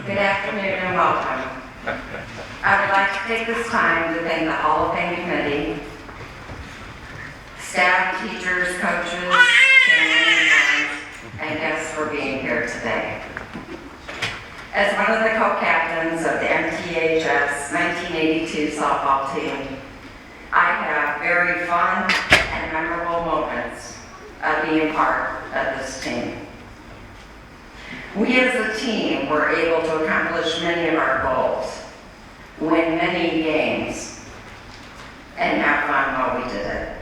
Good afternoon and welcome. I would like to take this time to thank the Hall of Fame committee, staff, teachers, coaches, family and friends, and guests for being here today. As one of the co-captains of the MTHS 1982 softball team, I have very fun and memorable moments of being part of this team. We as a team were able to accomplish many of our goals, win many games, and have fun while we did it.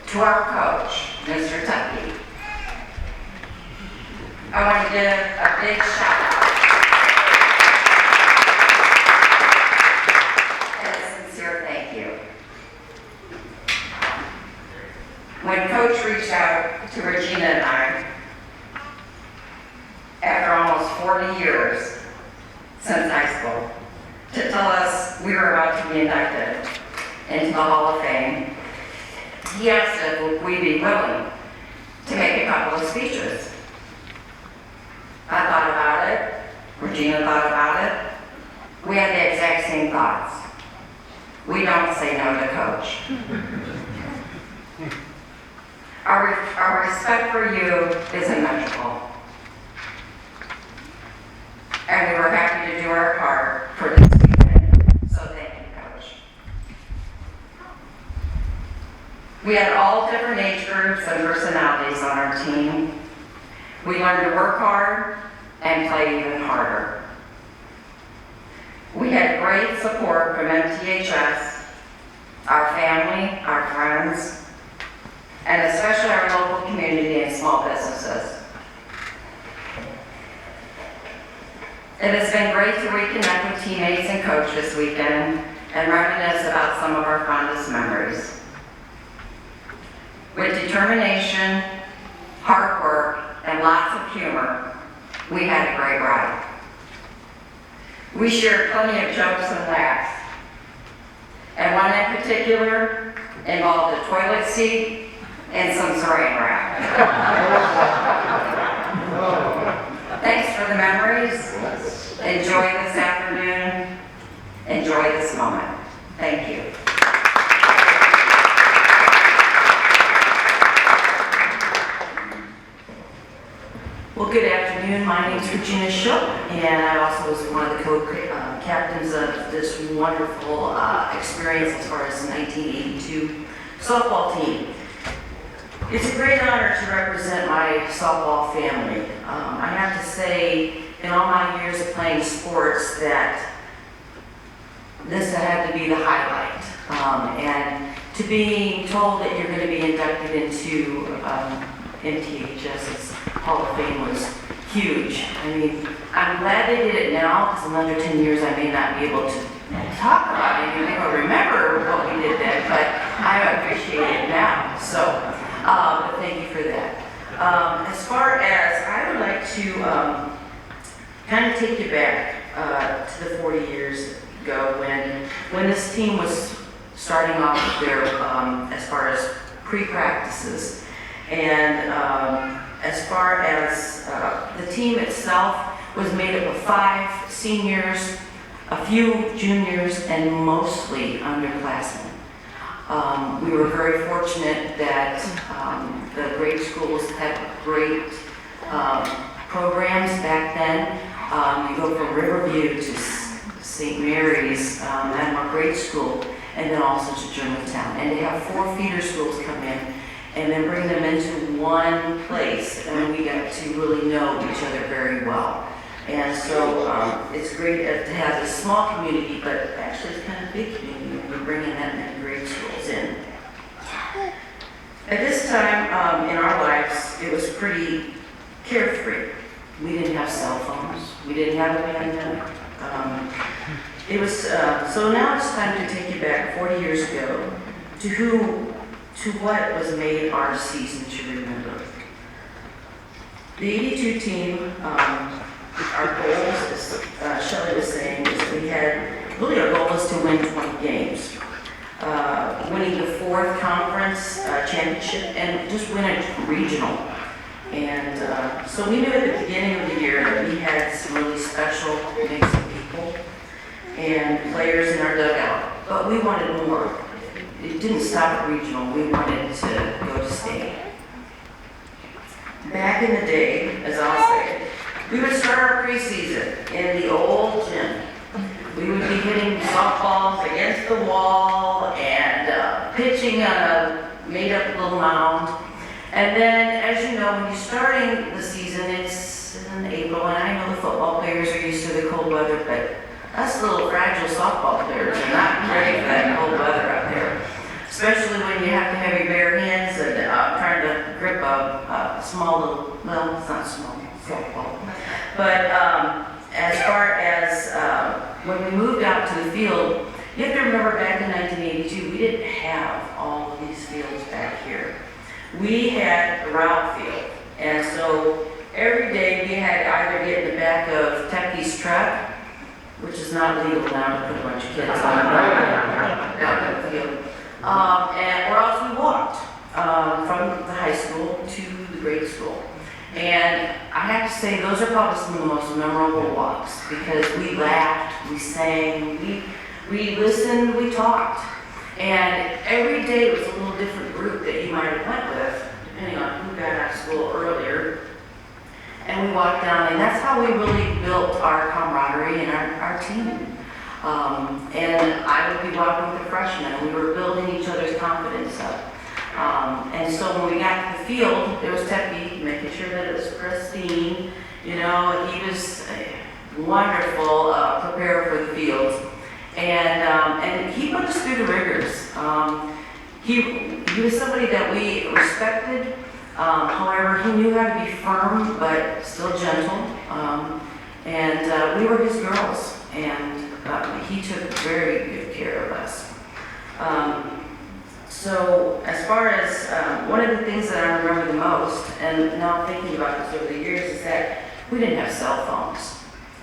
To our coach, Mr. Tuckey, I want to give a big shout out and a sincere thank you. When Coach reached out to Regina and I, after almost 40 years since high school, to tell us we were about to be inducted into the Hall of Fame, he asked if we'd be willing to make a couple of speeches. I thought about it, Regina thought about it. We had the exact same thoughts. We don't say no to Coach. Our respect for you is immeasurable. And we were happy to do our part for this weekend. So thank you, Coach. We had all different age groups and personalities on our team. We learned to work hard and play even harder. We had great support from MTHS, our family, our friends, and especially our local community and small businesses. It has been great to reconnect with teammates and coach this weekend and reminisce about some of our fondest memories. With determination, hard work, and lots of humor, we had a great ride. We shared plenty of jokes and laughs. And one in particular involved a toilet seat and some saran wrap. Thanks for the memories. Enjoy this afternoon. Enjoy this moment. Thank you. Well, good afternoon. My name is Regina Shook, and I also was one of the co-captains of this wonderful experience as far as the 1982 softball team. It's a great honor to represent my softball family. I have to say, in all my years of playing sports, that this had to be the highlight. And to be told that you're going to be inducted into MTHS's Hall of Fame was huge. I mean, I'm glad they did it now, because in under 10 years I may not be able to talk about anything or remember what we did then, but I appreciate it now. So, but thank you for that. As far as, I would like to kind of take you back to the 40 years ago when this team was starting off their, as far as pre-practices. And as far as the team itself was made up of 5 seniors, a few juniors, and mostly underclassmen. We were very fortunate that the grade schools had great programs back then. You go from Riverview to St. Mary's, Metamora Grade School, and then also to Germantown. And they have 4 feeder schools come in and then bring them into one place, and we got to really know each other very well. And so it's great to have this small community, but actually it's kind of a big community. We're bringing that many grade schools in. At this time in our lives, it was pretty carefree. We didn't have cell phones. We didn't have a pandemic. It was so now it's time to take you back 40 years ago to what was made our season to remember. The 82 team, our goals, as Shelley was saying, is we had, really our goal was to win 20 games. Winning the 4th conference championship and just win a regional. And so we knew at the beginning of the year that we had some really special mix of people and players in our dugout, but we wanted more. It didn't stop at regional, we wanted to go to state. Back in the day, as I'll say, we would start our preseason in the old gym. We would be hitting softballs against the wall and pitching on a made-up little mound. And then, as you know, when you're starting the season, it's in April, and I know the football players are used to the cold weather, but us little fragile softball players are not ready for that cold weather up there. Especially when you have to have your bare hands and trying to grip a small little, well, it's not small, softball. But as far as when we moved out to the field, you have to remember back in 1982, we didn't have all of these fields back here. We had a route field, and so every day we had either get in the back of Tuckey's truck, which is not legal now to put a bunch of kids on the field, or else we walked from the high school to the grade school. And I have to say, those are probably some of the most memorable walks because we laughed, we sang, we listened, we talked. And every day was a little different group that you might have went with, depending on who got out of school earlier. And we walked down, and that's how we really built our camaraderie and our team. And I would be walking with the freshmen, and we were building each other's confidence up. And so when we got to the field, there was Tuckey making sure that it was pristine. You know, he was a wonderful preparer for the field. And he put us through the rigors. He was somebody that we respected. However, he knew how to be firm, but still gentle. And we were his girls, and he took very good care of us. So as far as one of the things that I remember the most, and now I'm thinking about this over the years, is that we didn't have cell phones.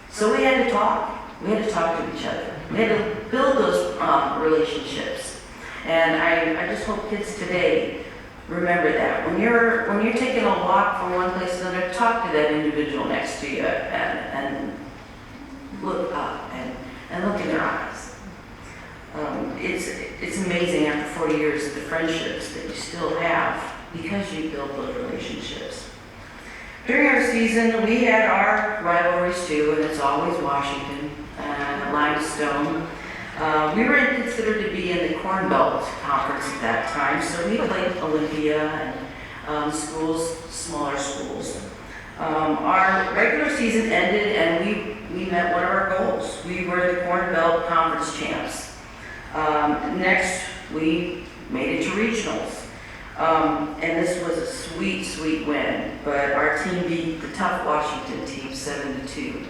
So we had to talk. We had to talk to each other. We had to build those relationships. And I just hope kids today remember that. When you're taking a walk from one place to another, talk to that individual next to you and look up and look in their eyes. It's amazing after 40 years the friendships that you still have because you build those relationships. During our season, we had our rivalries too, and it's always Washington and Limestone. We were considered to be in the Corn Belt Conference at that time, so we played Olympia and schools, smaller schools. Our regular season ended and we met one of our goals. We were the Corn Belt Conference champs. Next, we made it to regionals. And this was a sweet, sweet win, but our team beat the tough Washington team 7-2.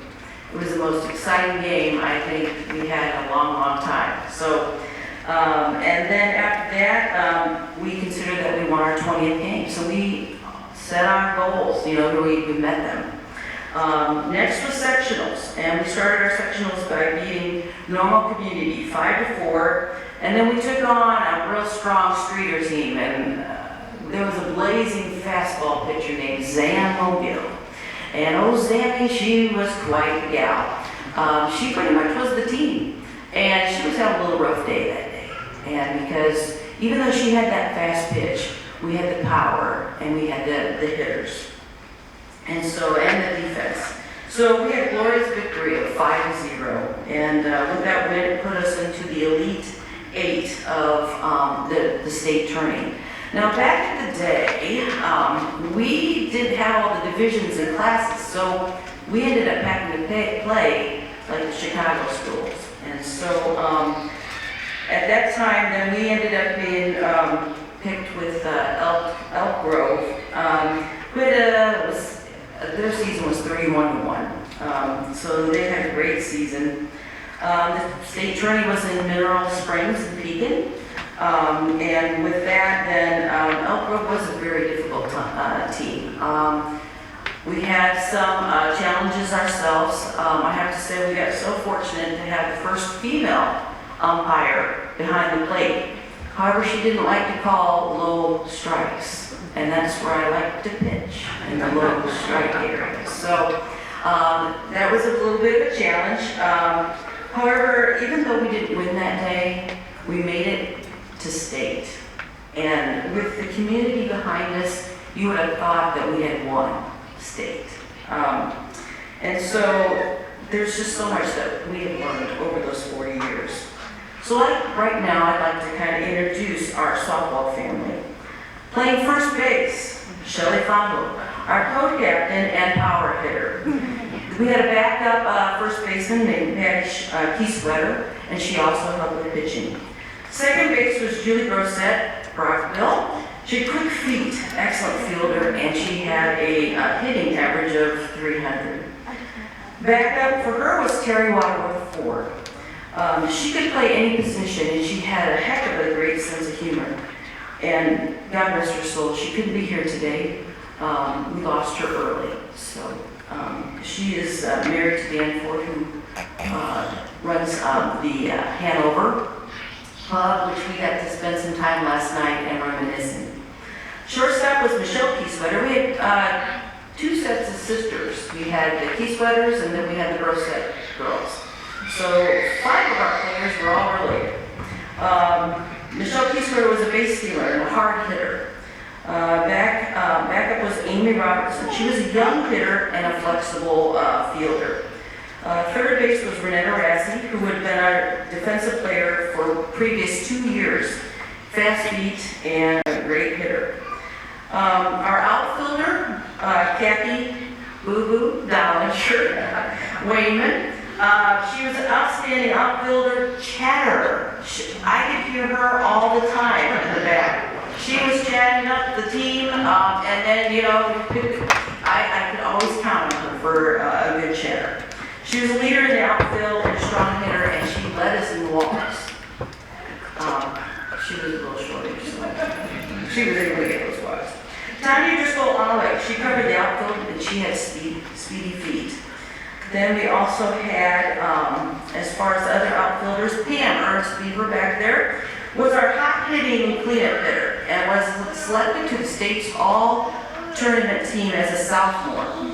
It was the most exciting game I think we had in a long, long time. So, and then after that, we considered that we won our 20th game. So we set our goals, we met them. Next was sectionals, and we started our sectionals by beating Normal Community 5-4, and then we took on a real strong streeter team, and there was a blazing fastball pitcher named Zan Mobile. And old Zammy, she was quite a gal. She pretty much was the team, and she was having a little rough day that day. And because even though she had that fast pitch, we had the power, and we had the hitters. And the defense. So we had a glorious victory of 5-0, and with that win, it put us into the Elite 8 of the state tourney. Now, back in the day, we didn't have all the divisions and classes, so we ended up having to play like the Chicago schools. And so at that time, then we ended up being picked with Elk Grove. Their season was 31-1, so they had a great season. The state tourney was in Mineral Springs in Pekin, and with that, then Elk Grove was a very difficult team. We had some challenges ourselves. I have to say we got so fortunate to have the first female umpire behind the plate. However, she didn't like to call low strikes, and that's where I like to pitch, in the low strike area. So that was a little bit of a challenge. However, even though we didn't win that day, we made it to state. And with the community behind us, you would have thought that we had won state. And so there's just so much that we have learned over those 40 years. So right now, I'd like to kind of introduce our softball family. Playing first base, Shelley Fondle, our co-captain and power hitter. We had a backup first baseman named Patty Keister, and she also helped with pitching. Second base was Julie Brosette, Brockville. She had quick feet, excellent fielder, and she had a hitting average of 300. Backup for her was Terry Waterworth Ford. She could play any position, and she had a heck of a great sense of humor. And God rest her soul, she couldn't be here today. We lost her early. So she is married to Dan Ford, who runs the Hanover Club, which we got to spend some time last night and reminiscing. Shortstop was Michelle Keister. We had two sets of sisters. We had the Keisters, and then we had the Brosette girls. So 5 of our players were all related. Michelle Keister was a base stealer and a hard hitter. Backup was Amy Robertson. She was a young hitter and a flexible fielder. Third base was Renetta Rassi, who had been our defensive player for previous 2 years. Fast feet and a great hitter. Our outfielder, Kathy Boo Boo Dollinger Wayman. She was an outstanding outfielder chatterer. I could hear her all the time in the back. She was chatting up the team, and then, I could always count on her for a good chatter. She was a leader in the outfield and a strong hitter, and she led us in walks. She was a little shortish, so she was able to get those walks. Tanya Driscoll Olive, she covered the outfield, and she had speedy feet. Then we also had, as far as other outfielders, Pam Ernst Beaver back there was our hot-hitting cleanup hitter and was selected to the state's all-tournament team as a sophomore.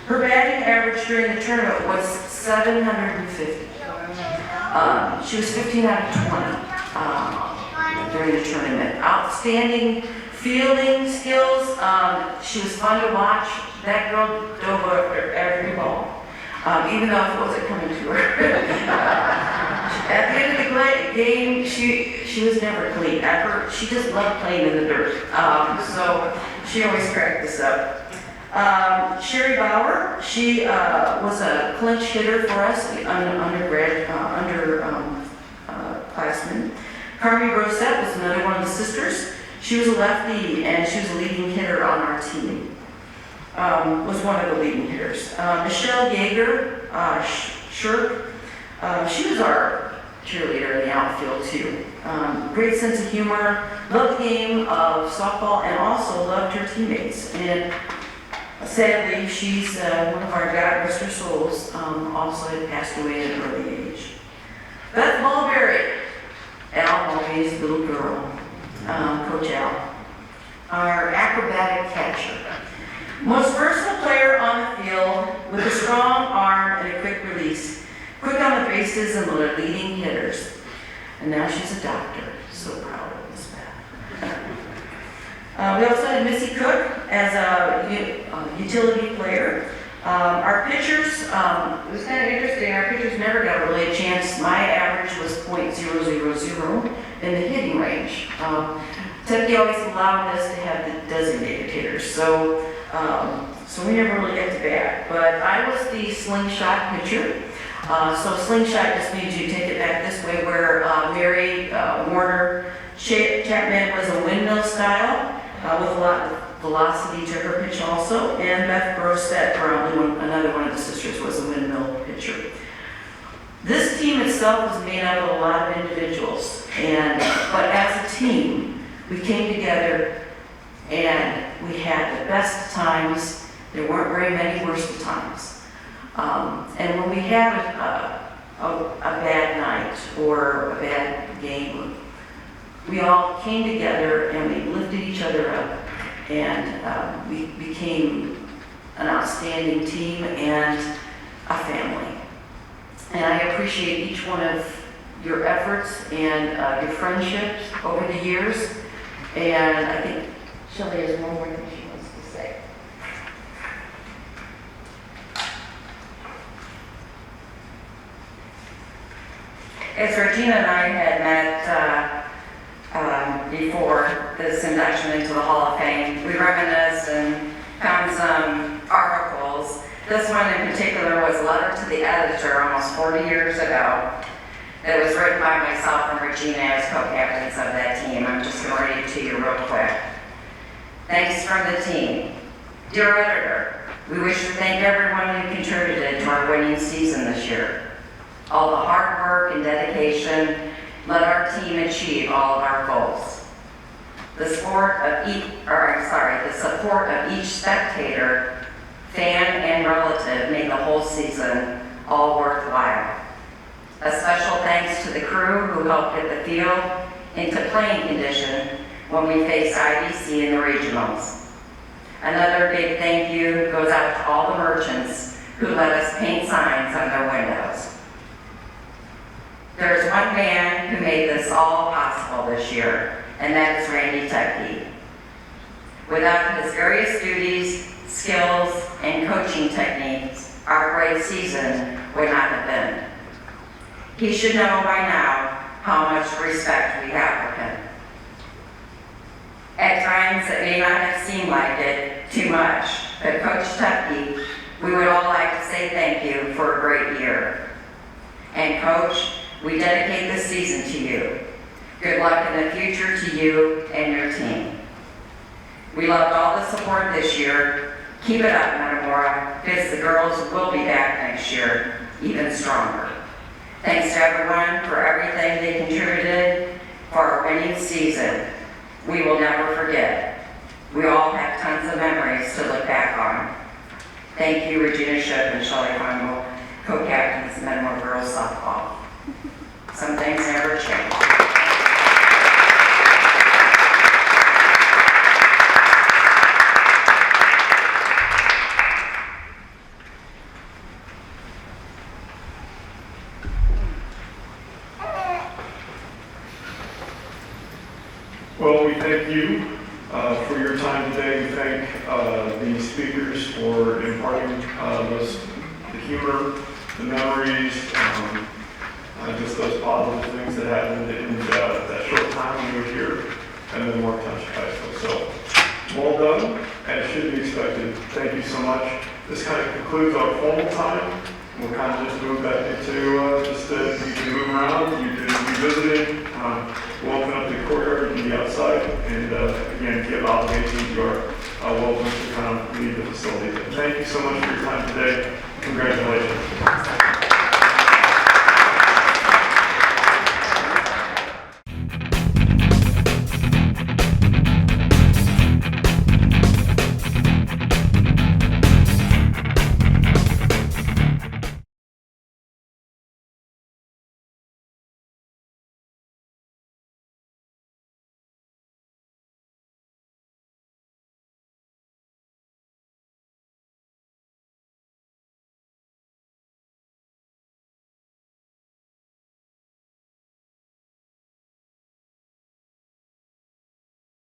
Her batting average during the tournament was 750. She was 15 out of 20 during the tournament. Outstanding fielding skills. She was fun to watch. That girl dove over every ball, even though it wasn't coming to her. At the end of the game, she was never clean. She just loved playing in the dirt. So she always cracked us up. Sherry Bauer, she was a clinch hitter for us, underclassmen. Carmi Rosette was another one of the sisters. She was a lefty and she was a leading hitter on our team. Was one of the leading hitters. Michelle Yeager, Shirk, she was our cheerleader in the outfield too. Great sense of humor, loved the game of softball and also loved her teammates. And sadly, she's one of our God rest her souls, also had passed away at an early age. Beth Mulberry, Al Mulberry's little girl, Coach Al, our acrobatic catcher. Most versatile player on the field with a strong arm and a quick release. Quick on the bases and one of the leading hitters. And now she's a doctor. So proud of Miss Beth. We also had Missy Cook as a utility player. Our pitchers, it was kind of interesting. Our pitchers never got really a chance. My average was .000 in the hitting range. Tuckey always allowed us to have the designated hitters. So we never really got to bat. But I was the slingshot pitcher. So slingshot just means you take it back this way, where Mary Warner Chapman was a windmill style with a lot of velocity to her pitch also, and Beth Brosette, another one of the sisters, was a windmill pitcher. This team itself was made up of a lot of individuals, but as a team, we came together and we had the best times. There weren't very many worst times. And when we had a bad night or a bad game, we all came together and we lifted each other up, and we became an outstanding team and a family. And I appreciate each one of your efforts and your friendships over the years. And I think Shelley has one more thing she wants to say. As Regina and I had met before this induction into the Hall of Fame, we reminisced and found some articles. This one in particular was a letter to the editor almost 40 years ago. It was written by myself and Regina as co-captains of that team. I'm just going to read it to you real quick. Thanks from the team. Dear editor, we wish to thank everyone who contributed to our winning season this year. All the hard work and dedication let our team achieve all of our goals. The support of each spectator, fan, and relative made the whole season all worthwhile. A special thanks to the crew who helped get the field into playing condition when we faced IBC in the regionals. Another big thank you goes out to all the merchants who let us paint signs on their windows. There's one man who made this all possible this year, and that is Randy Tuckey. Without his various duties, skills, and coaching techniques, our great season would not have been. He should know by now how much respect we have for him. At times, it may not have seemed like it too much, but Coach Tuckey, we would all like to say thank you for a great year. And Coach, we dedicate this season to you. Good luck in the future to you and your team. We loved all the support this year. Keep it up, Metamora, because the girls will be back next year, even stronger. Thanks to everyone for everything they contributed for our winning season. We will never forget. We all have tons of memories to look back on. Thank you, Regina Ship and Shelley Heimel, co-captains of Metamora girls softball. Some things never change. Well, we thank you for your time today. We thank the speakers for imparting the humor, the memories, just those positive things that happened in that short time when you were here at Metamora Township High School. So, well done, as should be expected. Thank you so much. This kind of concludes our formal time. We'll kind of just move back into you can move around, you can be visited. We'll open up the courtyard, you can be outside, and again, if you have obligations, you are welcome to kind of leave the facility. Thank you so much for your time today. Congratulations.